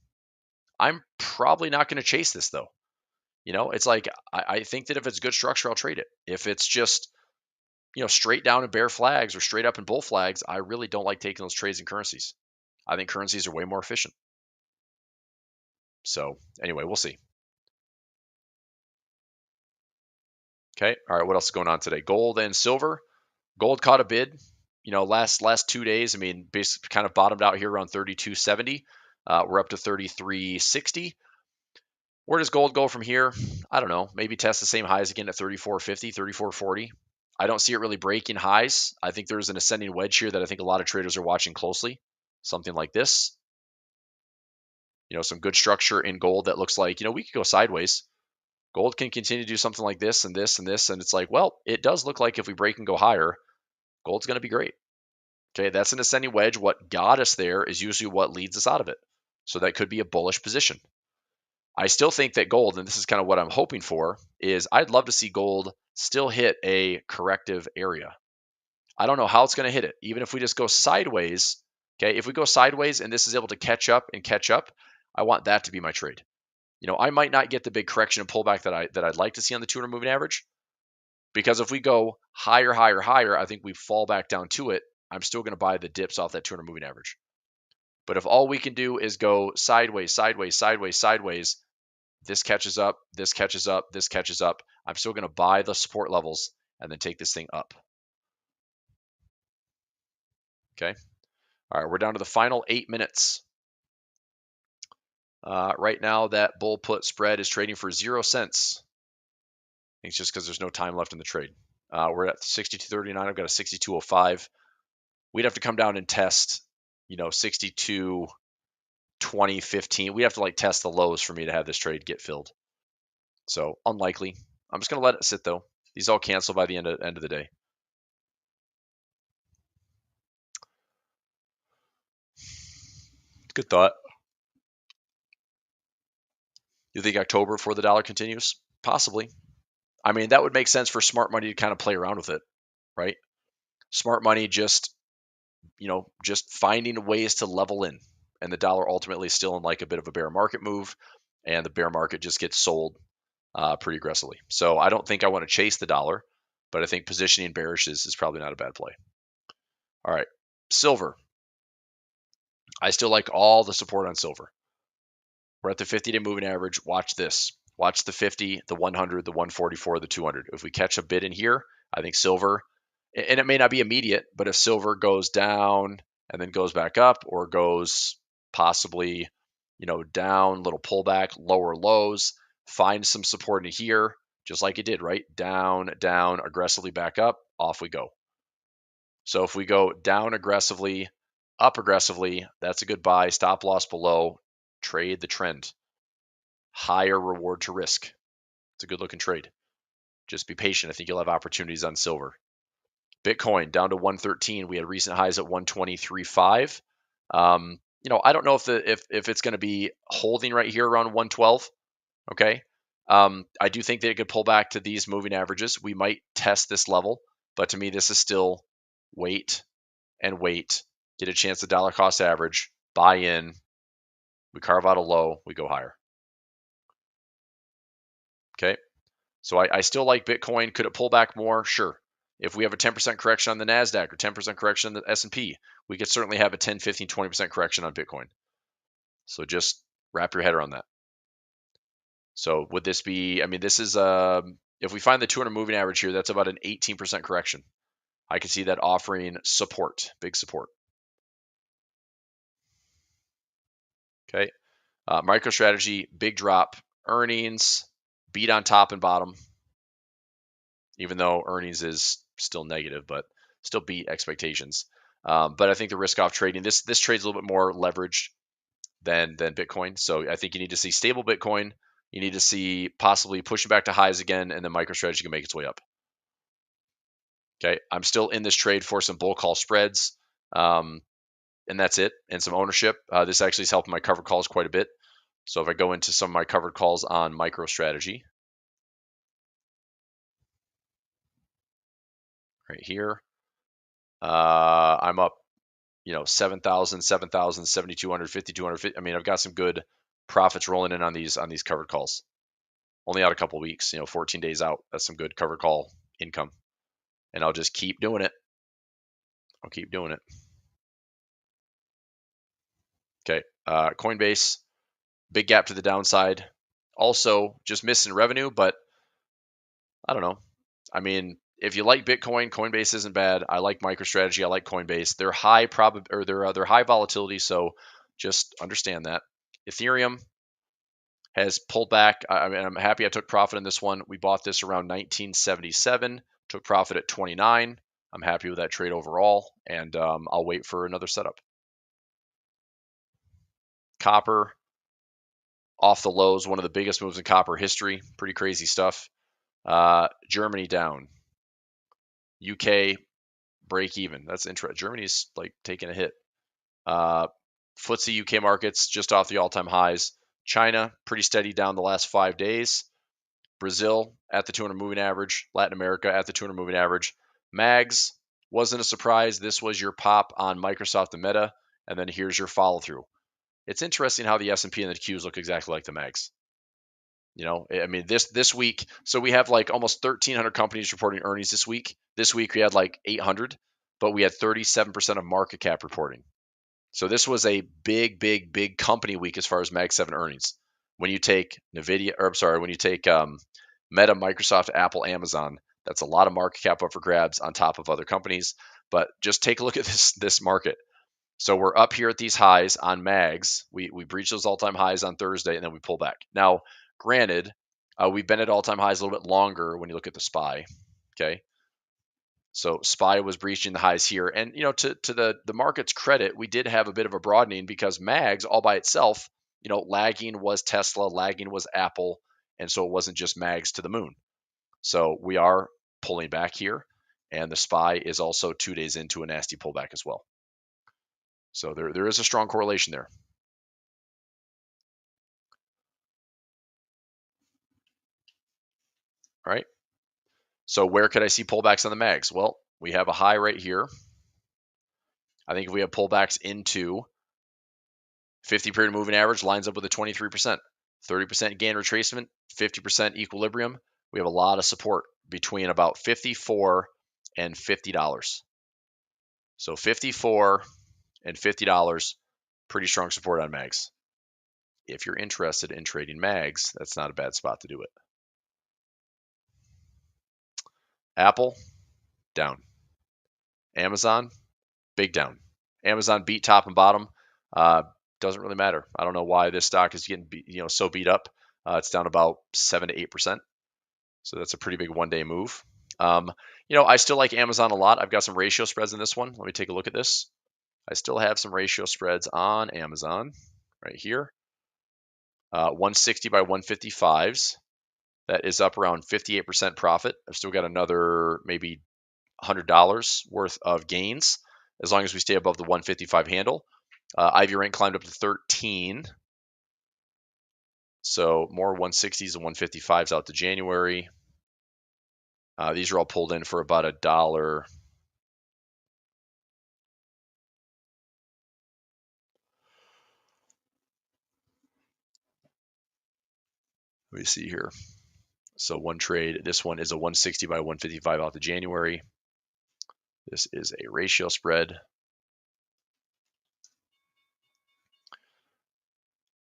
I'm probably not going to chase this though. It's like, I think that if it's good structure, I'll trade it. If it's just, straight down in bear flags or straight up in bull flags, I really don't like taking those trades in currencies. I think currencies are way more efficient. So anyway, we'll see. Okay. All right. What else is going on today? Gold and silver. Gold caught a bid. Last 2 days, I mean, basically kind of bottomed out here around 32.70. We're up to 33.60. Where does gold go from here? I don't know. Maybe test the same highs again at 34.50, 34.40. I don't see it really breaking highs. I think there's an ascending wedge here that I think a lot of traders are watching closely. Something like this. Some good structure in gold that looks like, we could go sideways. Gold can continue to do something like this and this and this. And it's like, well, it does look like if we break and go higher, gold's going to be great. Okay, that's an ascending wedge. What got us there is usually what leads us out of it. So that could be a bullish position. I still think that gold, and this is kind of what I'm hoping for, is I'd love to see gold still hit a corrective area. I don't know how it's going to hit it. Even if we just go sideways, okay, if we go sideways and this is able to catch up, I want that to be my trade. I might not get the big correction and pullback that I'd like to see on the 200 moving average, because if we go higher, I think we fall back down to it. I'm still going to buy the dips off that 200 moving average. But if all we can do is go sideways, this catches up, this catches up, this catches up, I'm still going to buy the support levels and then take this thing up. Okay. All right, we're down to the final 8 minutes. Right now, that bull put spread is trading for 0 cents. I think it's just because there's no time left in the trade. We're at 62.39. I've got a 62.05. We'd have to come down and test, 62, 20, 15. We'd have to test the lows for me to have this trade get filled. So unlikely. I'm just going to let it sit though. These all cancel by the end of the day. Good thought. You think October before the dollar continues? Possibly. I mean, that would make sense for smart money to kind of play around with it, right? Smart money just finding ways to level in, and the dollar ultimately is still in a bit of a bear market move, and the bear market just gets sold pretty aggressively. So I don't think I want to chase the dollar. but I think positioning bearish is probably not a bad play. All right, silver. I still like all the support on silver. We're at the 50-day moving average. Watch this. Watch the 50, the 100, the 144, the 200. If we catch a bid in here, I think silver, and it may not be immediate, but if silver goes down and then goes back up, or goes possibly, down, little pullback, lower lows, find some support in here, just like it did, right? Down, down, aggressively back up, off we go. So if we go down aggressively, up aggressively, that's a good buy. Stop loss below, trade the trend. Higher reward to risk. It's a good looking trade. Just be patient. I think you'll have opportunities on silver. Bitcoin down to 113. We had recent highs at 123.5. I don't know if it's going to be holding right here around 112. Okay. I do think that it could pull back to these moving averages. We might test this level, but to me, this is still wait and wait. Get a chance to dollar cost average, buy in. We carve out a low, we go higher. Okay. So I still like Bitcoin. Could it pull back more? Sure. If we have a 10% correction on the NASDAQ or 10% correction on the S&P, we could certainly have a 10, 15, 20% correction on Bitcoin. So just wrap your head around that. So would this be, this is, if we find the 200 moving average here, that's about an 18% correction. I can see that offering support, big support. Okay. MicroStrategy, big drop. Earnings, beat on top and bottom, even though earnings is still negative, but still beat expectations. But I think the risk off trading, this trade's a little bit more leveraged than Bitcoin. So I think you need to see stable Bitcoin. You need to see possibly pushing back to highs again, and then MicroStrategy can make its way up. Okay, I'm still in this trade for some bull call spreads, and that's it, and some ownership. This actually is helping my covered calls quite a bit. So if I go into some of my covered calls on MicroStrategy, right here, I'm up, 7,000, 7,000, 7,200, 5,250. I've got some good profits rolling in on these covered calls. Only out a couple weeks, 14 days out. That's some good covered call income. And I'll just keep doing it. I'll keep doing it. Okay. Coinbase, big gap to the downside. Also just missing revenue, but I don't know. If you like Bitcoin, Coinbase isn't bad. I like MicroStrategy. I like Coinbase. They're high they're high volatility, so just understand that. Ethereum has pulled back. I'm happy I took profit in this one. We bought this around 1977, took profit at 29. I'm happy with that trade overall, and I'll wait for another setup. Copper, off the lows, one of the biggest moves in copper history. Pretty crazy stuff. Germany down. UK break even. That's interesting. Germany's like taking a hit. FTSE UK markets just off the all-time highs. China pretty steady down the last 5 days. Brazil at the 200 moving average. Latin America at the 200 moving average. Mags wasn't a surprise. This was your pop on Microsoft and Meta, and then here's your follow through. It's interesting how the S&P and the Qs look exactly like the Mags. This week, so we have like almost 1,300 companies reporting earnings this week. This week we had like 800, but we had 37% of market cap reporting. So this was a big, big, big company week as far as Mag 7 earnings. When you take Meta, Microsoft, Apple, Amazon, that's a lot of market cap up for grabs on top of other companies. But just take a look at this market. So we're up here at these highs on Mags. We breached those all-time highs on Thursday, and then we pull back. Now, granted, we've been at all-time highs a little bit longer when you look at the SPY. Okay. So SPY was breaching the highs here. And, to the market's credit, we did have a bit of a broadening because Mags all by itself, lagging was Tesla, lagging was Apple. And so it wasn't just Mags to the moon. So we are pulling back here. And the SPY is also 2 days into a nasty pullback as well. So there is a strong correlation there. All right. So where could I see pullbacks on the Mags? Well, we have a high right here. I think if we have pullbacks into 50-period moving average, lines up with a 23%, 30% gain retracement, 50% equilibrium, we have a lot of support. between about $54 and $50. So $54 and $50, pretty strong support on mags. If you're interested in trading mags, that's not a bad spot to do it. Apple, down. Amazon, big down. Amazon beat top and bottom. Doesn't really matter. I don't know why this stock is getting so beat up. It's down about 7 to 8%. So that's a pretty big one-day move. I still like Amazon a lot. I've got some ratio spreads in this one. Let me take a look at this. I still have some ratio spreads on Amazon right here. 160 by 155s. That is up around 58% profit. I've still got another maybe $100 worth of gains as long as we stay above the 155 handle. Ivy rank climbed up to 13. So more 160s and 155s out to January. These are all pulled in for about $1. Let me see here. So one trade, this one is a 160 by 155 out to January. This is a ratio spread.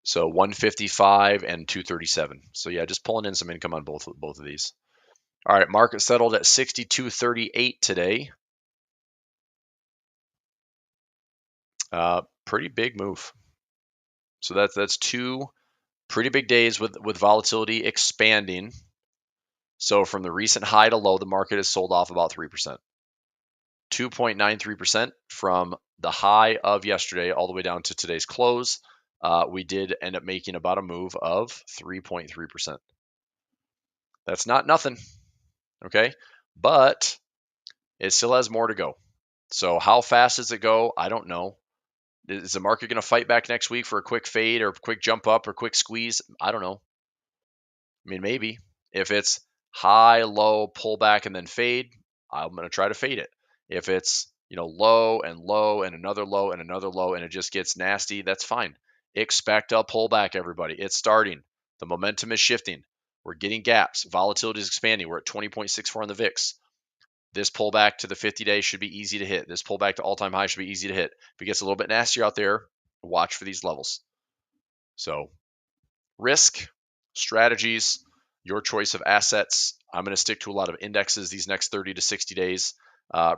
So 155 and 237. So yeah, just pulling in some income on both of these. All right, market settled at 62.38 today. Pretty big move. So that's two pretty big days with volatility expanding. So from the recent high to low, the market has sold off about 3%. 2.93% from the high of yesterday all the way down to today's close. We did end up making about a move of 3.3%. That's not nothing, okay? But it still has more to go. So how fast does it go? I don't know. Is the market going to fight back next week for a quick fade or quick jump up or quick squeeze? I don't know. I mean, maybe. If it's high, low, pull back, and then fade, I'm going to try to fade it. If it's low and low and another low and another low and it just gets nasty, that's fine. Expect a pullback, everybody. It's starting. The momentum is shifting. We're getting gaps. Volatility is expanding. We're at 20.64 on the VIX. This pullback to the 50-day should be easy to hit. This pullback to all-time high should be easy to hit. If it gets a little bit nastier out there, watch for these levels. So risk, strategies, your choice of assets. I'm going to stick to a lot of indexes these next 30 to 60 days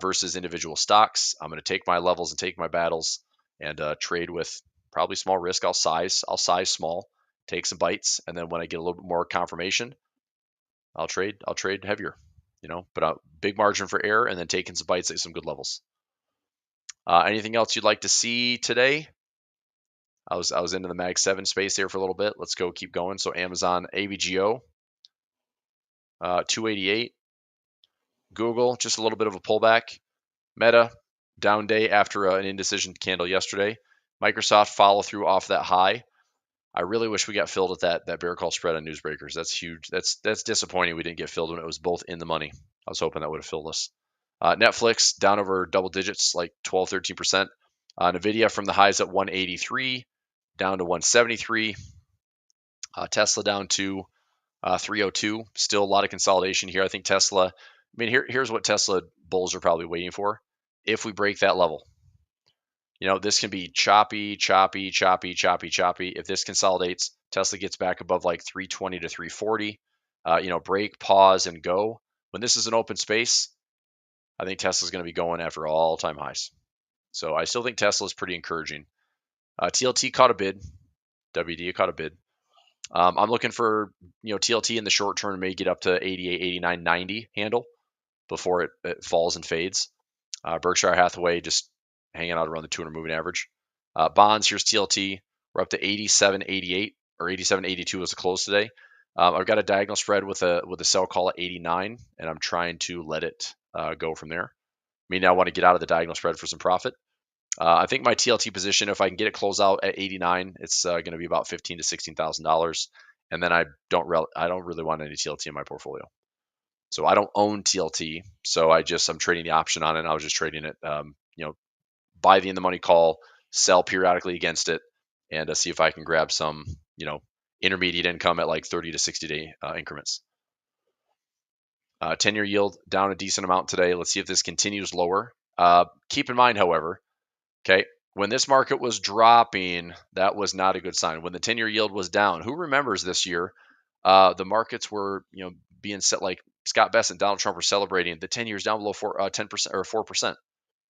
versus individual stocks. I'm going to take my levels and take my battles and trade with probably small risk. I'll size small, take some bites, and then when I get a little bit more confirmation, I'll trade heavier. But a big margin for error and then taking some bites at some good levels. Anything else you'd like to see today? I was into the Mag 7 space there for a little bit. Let's go keep going. So Amazon AVGO, 288. Google, just a little bit of a pullback. Meta, down day after an indecision candle yesterday. Microsoft follow through off that high. I really wish we got filled at that bear call spread on newsbreakers. That's huge. That's disappointing we didn't get filled when it was both in the money. I was hoping that would have filled us. Netflix down over double digits, like 12, 13%. NVIDIA from the highs at 183 down to 173. Tesla down to 302. Still a lot of consolidation here. I think Tesla, here's what Tesla bulls are probably waiting for. If we break that level, this can be choppy. If this consolidates, Tesla gets back above like 320 to 340, break, pause, and go. When this is an open space, I think Tesla's going to be going after all-time highs. So I still think Tesla is pretty encouraging. TLT caught a bid. WD caught a bid. I'm looking for, TLT in the short term may get up to 88, 89, 90 handle before it falls and fades. Berkshire Hathaway just hanging out around the 200 moving average. Bonds, here's TLT. We're up to 87.88 or 87.82 was the close today. I've got a diagonal spread with a sell call at 89, and I'm trying to let it go from there. I want to get out of the diagonal spread for some profit. I think my TLT position, if I can get it close out at 89, it's going to be about $15,000 to $16,000, and then I don't really want any TLT in my portfolio. So I don't own TLT, so I'm trading the option on it. And I was just trading it, buy the in the money call, sell periodically against it, and see if I can grab some, intermediate income at like 30 to 60 day increments. 10-year yield down a decent amount today. Let's see if this continues lower. Keep in mind, however, okay, when this market was dropping, that was not a good sign. When the 10-year yield was down, who remembers this year? The markets were, being set, like Scott Bess and Donald Trump were celebrating the 10 years down below 10% or 4%,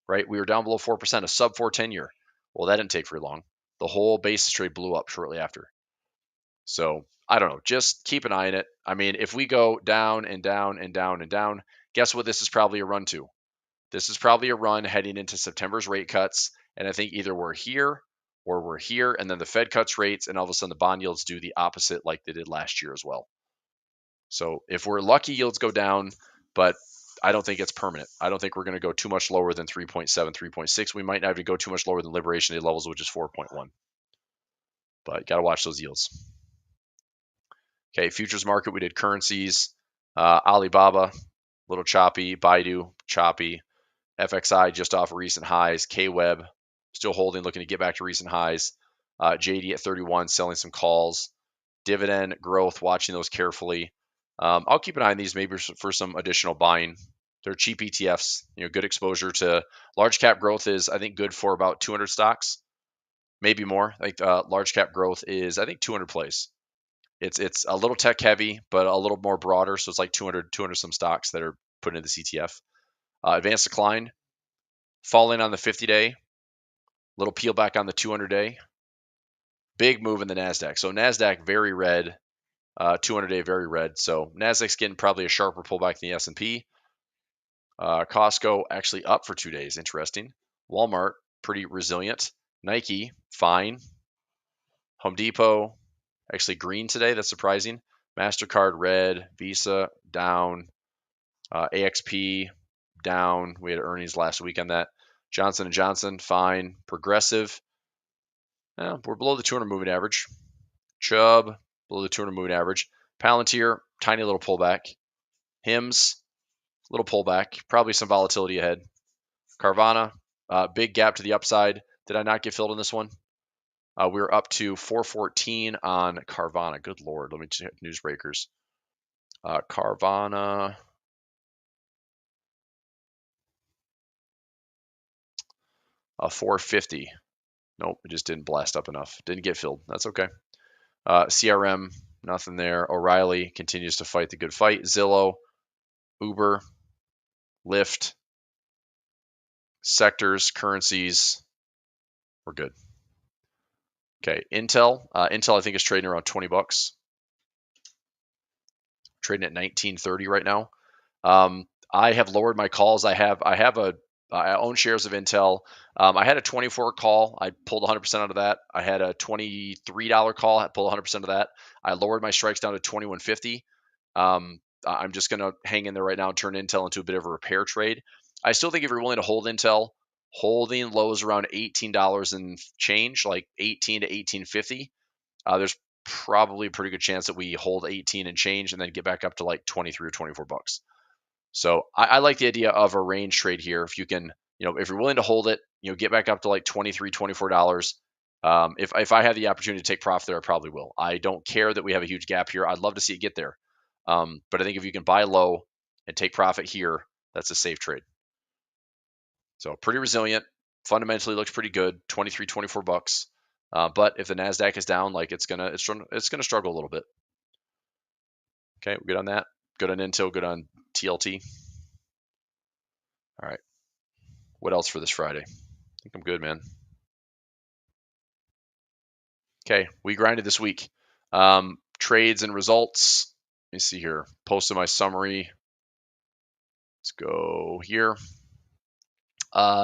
right? We were down below 4%, a sub 4 10-year. Well, that didn't take very long. The whole basis trade blew up shortly after. So I don't know. Just keep an eye on it. I mean, if we go down and down and down and down, guess what? This is probably a run to. This is probably a run heading into September's rate cuts. And I think either we're here or we're here, and then the Fed cuts rates, and all of a sudden the bond yields do the opposite like they did last year as well. So if we're lucky, yields go down, but I don't think it's permanent. I don't think we're going to go too much lower than 3.7, 3.6. We might not even go too much lower than Liberation Day levels, which is 4.1. But got to watch those yields. Okay, futures market, we did currencies. Alibaba, little choppy. Baidu, choppy. FXI just off of recent highs. KWeb still holding, looking to get back to recent highs. JD at 31, selling some calls. Dividend growth, watching those carefully. I'll keep an eye on these maybe for some additional buying. They're cheap ETFs, good exposure to large cap growth is, I think, good for about 200 stocks, maybe more. Like large cap growth is, I think, 200 plays. It's a little tech heavy, but a little more broader. So it's like 200 some stocks that are put into this ETF. Advanced decline, falling on the 50-day, little peel back on the 200-day. Big move in the NASDAQ. So NASDAQ very red, 200-day very red. So NASDAQ's getting probably a sharper pullback than the S&P. Costco actually up for 2 days. Interesting. Walmart, pretty resilient. Nike, fine. Home Depot, actually green today. That's surprising. MasterCard, red. Visa, down. AXP, down. We had earnings last week on that. Johnson & Johnson, fine. Progressive, we're below the 200 moving average. Chubb, below the 200 moving average. Palantir, tiny little pullback. Hims, little pullback. Probably some volatility ahead. Carvana, big gap to the upside. Did I not get filled in this one? We were up to 414 on Carvana. Good Lord. Let me check newsbreakers. Carvana. 450. Nope, it just didn't blast up enough. Didn't get filled. That's okay. CRM, nothing there. O'Reilly continues to fight the good fight. Zillow, Uber, Lyft, sectors, currencies, we're good. Okay, Intel. Intel, I think, is trading around 20 bucks. Trading at 19.30 right now. I have lowered my calls. I own shares of Intel. I had a 24 call. I pulled 100% out of that. I had a $23 call. I pulled 100% of that. I lowered my strikes down to 21.50. I'm just going to hang in there right now and turn Intel into a bit of a repair trade. I still think if you're willing to hold Intel, holding lows around $18 and change, like 18 to 18.50, there's probably a pretty good chance that we hold 18 and change and then get back up to like 23 or 24 bucks. So I like the idea of a range trade here. If you can, if you're willing to hold it, get back up to like $23, $24. If I have the opportunity to take profit there, I probably will. I don't care that we have a huge gap here. I'd love to see it get there. But I think if you can buy low and take profit here, that's a safe trade. So pretty resilient. Fundamentally looks pretty good. 23, 24 bucks. But if the NASDAQ is down, like it's gonna struggle a little bit. Okay, we're good on that. Good on Intel. Good on TLT. All right. What else for this Friday? I think I'm good, man. Okay, we grinded this week. Trades and results. Let me see here. Posted my summary. Let's go here.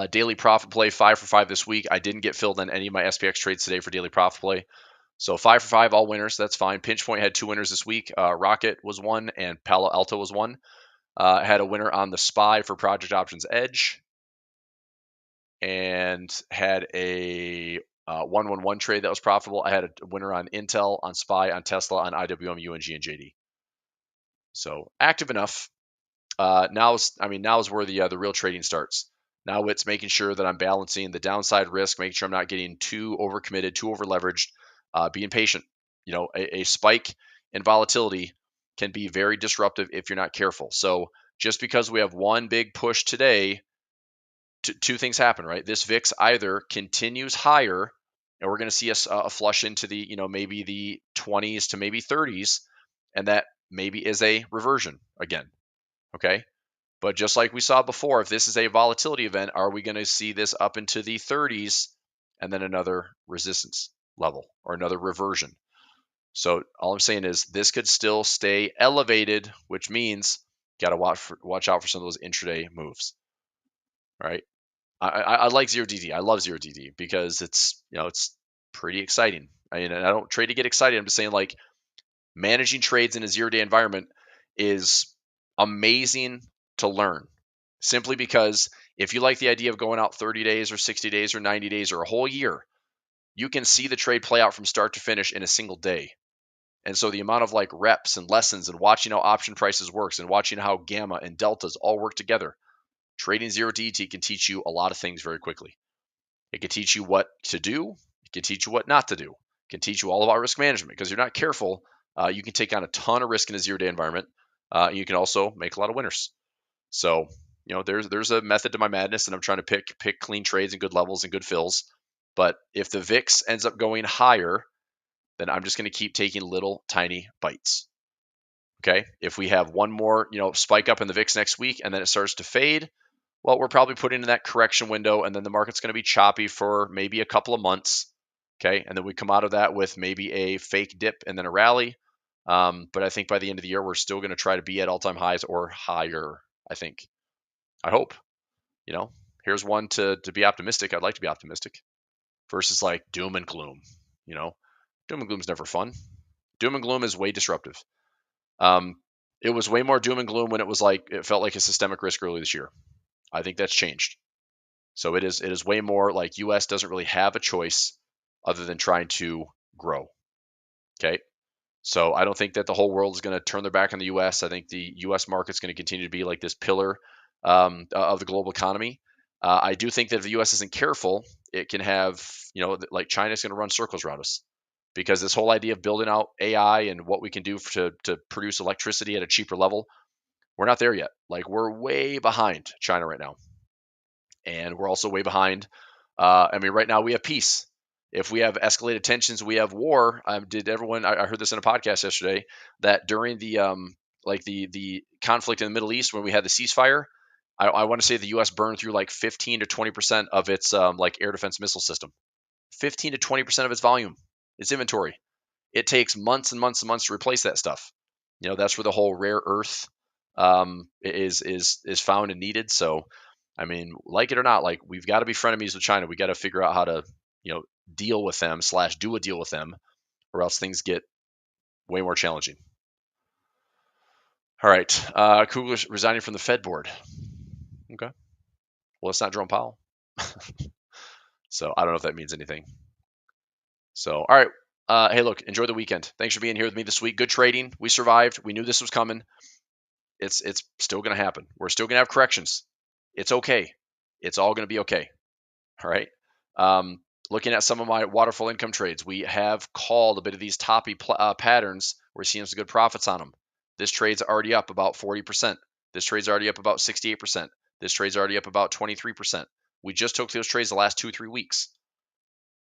Daily profit play, 5 for 5 this week. I didn't get filled on any of my SPX trades today for daily profit play. So 5 for 5, all winners. That's fine. Pinch Point had 2 winners this week. Rocket was 1 and Palo Alto was 1. I had a winner on the SPY for Project Options Edge. And had a 111 trade that was profitable. I had a winner on Intel, on SPY, on Tesla, on IWM, UNG, and JD. So active enough. Now is where the real trading starts. Now it's making sure that I'm balancing the downside risk, making sure I'm not getting too overcommitted, too over leveraged, being patient. A spike in volatility can be very disruptive if you're not careful. So just because we have one big push today, two things happen, right? This VIX either continues higher, and we're going to see a flush into the, maybe the 20s to maybe 30s, and that maybe is a reversion again. Okay. But just like we saw before, if this is a volatility event, are we going to see this up into the 30s and then another resistance level or another reversion? So all I'm saying is this could still stay elevated, which means got to watch out for some of those intraday moves. All right. I like 0DD. I love 0DD because it's pretty exciting. I mean, and I don't trade to get excited. I'm just saying, like, managing trades in a 0-day environment is amazing to learn, simply because if you like the idea of going out 30 days or 60 days or 90 days or a whole year, you can see the trade play out from start to finish in a single day. And so the amount of like reps and lessons and watching how option prices works and watching how gamma and deltas all work together, trading 0DT can teach you a lot of things very quickly. It can teach you what to do. It can teach you what not to do. It can teach you all about risk management, because you're not careful, you can take on a ton of risk in a 0-day environment. You can also make a lot of winners. So, there's a method to my madness, and I'm trying to pick clean trades and good levels and good fills. But if the VIX ends up going higher, then I'm just going to keep taking little tiny bites. Okay. If we have one more, spike up in the VIX next week and then it starts to fade, well, we're probably putting in that correction window, and then the market's going to be choppy for maybe a couple of months. Okay. And then we come out of that with maybe a fake dip and then a rally. But I think by the end of the year, we're still going to try to be at all-time highs or higher, I think. I hope. Here's one to be optimistic. I'd like to be optimistic versus like doom and gloom. Doom and gloom is never fun. Doom and gloom is way disruptive. It was way more doom and gloom when it felt like a systemic risk early this year. I think that's changed. So it is way more like US doesn't really have a choice other than trying to grow. Okay. So I don't think that the whole world is going to turn their back on the US. I think the US market's going to continue to be like this pillar of the global economy. I do think that if the US isn't careful, it can have, like China's going to run circles around us, because this whole idea of building out AI and what we can do to produce electricity at a cheaper level, we're not there yet. Like, we're way behind China right now. And we're also way behind. Right now we have peace. If we have escalated tensions, we have war. I heard this in a podcast yesterday, that during the the conflict in the Middle East, when we had the ceasefire, I want to say the U.S. burned through like 15 to 20% of its air defense missile system. 15 to 20% of its volume, its inventory. It takes months and months and months to replace that stuff. That's where the whole rare earth is found and needed. So, like it or not, like, we've got to be frenemies with China. We got to figure out how to, deal with them / do a deal with them, or else things get way more challenging. All right. Kugler's resigning from the Fed board. Okay. Well, it's not Jerome Powell. So I don't know if that means anything. So, all right. Hey, look, enjoy the weekend. Thanks for being here with me this week. Good trading. We survived. We knew this was coming. It's still going to happen. We're still going to have corrections. It's okay. It's all going to be okay. All right. Looking at some of my waterfall income trades, we have called a bit of these toppy patterns. We're seeing some good profits on them. This trade's already up about 40%. This trade's already up about 68%. This trade's already up about 23%. We just took those trades the last 2-3 weeks.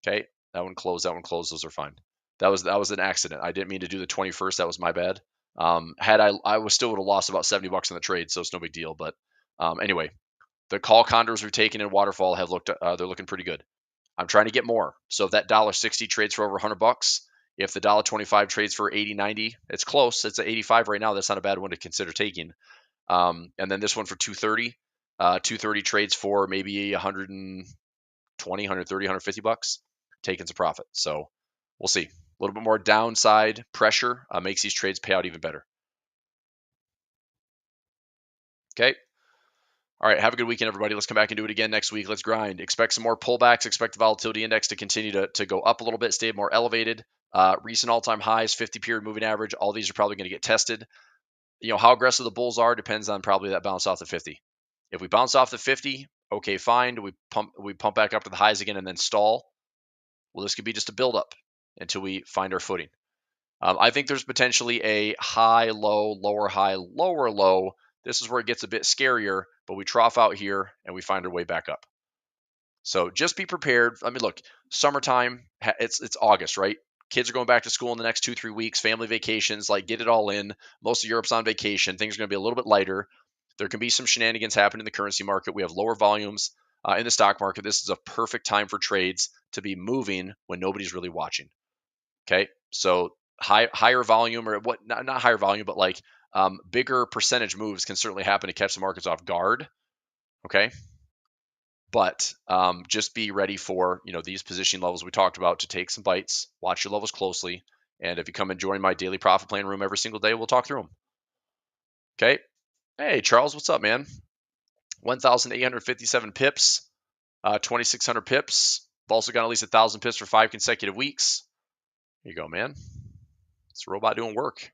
Okay. That one closed. Those are fine. That was an accident. I didn't mean to do the 21st. That was my bad. I was still would have lost about $70 on the trade, so it's no big deal. But anyway, the call condors we've taken in waterfall have they're looking pretty good. I'm trying to get more. So if that $1.60 trades for over $100, if the $1.25 trades for 80, 90, it's close. It's at 85 right now. That's not a bad one to consider taking. And then this one for 230, 230 trades for maybe 120, 130, $150, taking some profit. So we'll see. A little bit more downside pressure makes these trades pay out even better. Okay. All right. Have a good weekend, everybody. Let's come back and do it again next week. Let's grind. Expect some more pullbacks. Expect the volatility index to continue to go up a little bit, stay more elevated. Recent all-time highs, 50-period moving average. All these are probably going to get tested. How aggressive the bulls are depends on probably that bounce off the 50. If we bounce off the 50, okay, fine. We pump back up to the highs again and then stall. Well, this could be just a build-up until we find our footing. I think there's potentially a high, low, lower, high, lower, low. This is where it gets a bit scarier, but we trough out here and we find our way back up. So just be prepared. I mean, look, summertime, it's August, right? Kids are going back to school in the next 2-3 weeks, family vacations, like get it all in. Most of Europe's on vacation. Things are going to be a little bit lighter. There can be some shenanigans happen in the currency market. We have lower volumes in the stock market. This is a perfect time for trades to be moving when nobody's really watching. Okay. So higher volume, or what, not higher volume, but like bigger percentage moves can certainly happen to catch the markets off guard. Okay. But just be ready for, these positioning levels we talked about to take some bites. Watch your levels closely. And if you come and join my daily profit plan room every single day, we'll talk through them. Okay. Hey, Charles, what's up, man? 1,857 pips, 2,600 pips. I've also got at least 1,000 pips for 5 consecutive weeks. There you go, man. It's a robot doing work,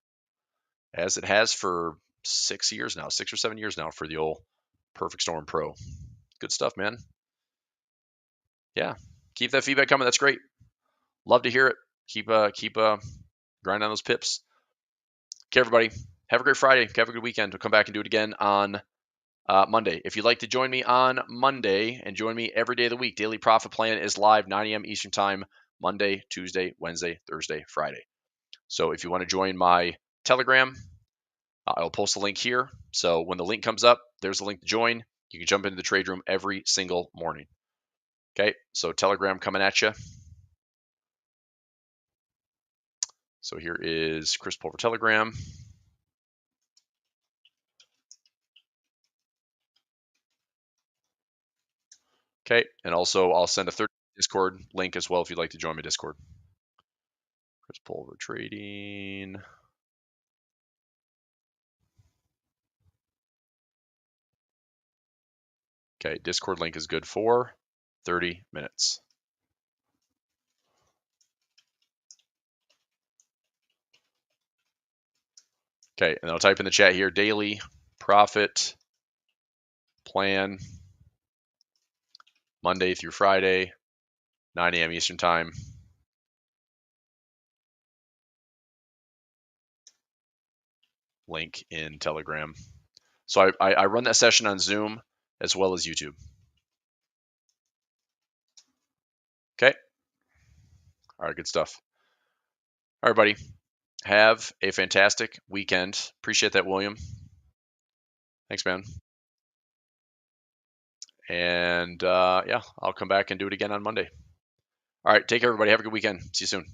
as it has for 6 years now, 6 or 7 years now for the old Perfect Storm Pro. Good stuff, man. Yeah, keep that feedback coming. That's great. Love to hear it. Keep grinding on those pips. Okay, everybody. Have a great Friday. Have a good weekend. We'll come back and do it again on Monday. If you'd like to join me on Monday and join me every day of the week, Daily Profit Plan is live 9 a.m. Eastern Time, Monday, Tuesday, Wednesday, Thursday, Friday. So if you want to join my Telegram, I'll post a link here. So when the link comes up, there's a link to join. You can jump into the trade room every single morning. Okay, so Telegram coming at you. So here is Chris Pulver Telegram. Okay, and also I'll send a third Discord link as well if you'd like to join my Discord. Chris Pulver Trading. Okay, Discord link is good for 30 minutes. Okay, and I'll type in the chat here, daily profit plan, Monday through Friday, 9 a.m. Eastern Time. Link in Telegram. So I run that session on Zoom as well as YouTube. Okay. All right, good stuff. All right, buddy. Have a fantastic weekend. Appreciate that, William. Thanks, man. And yeah, I'll come back and do it again on Monday. All right, take care, everybody. Have a good weekend. See you soon.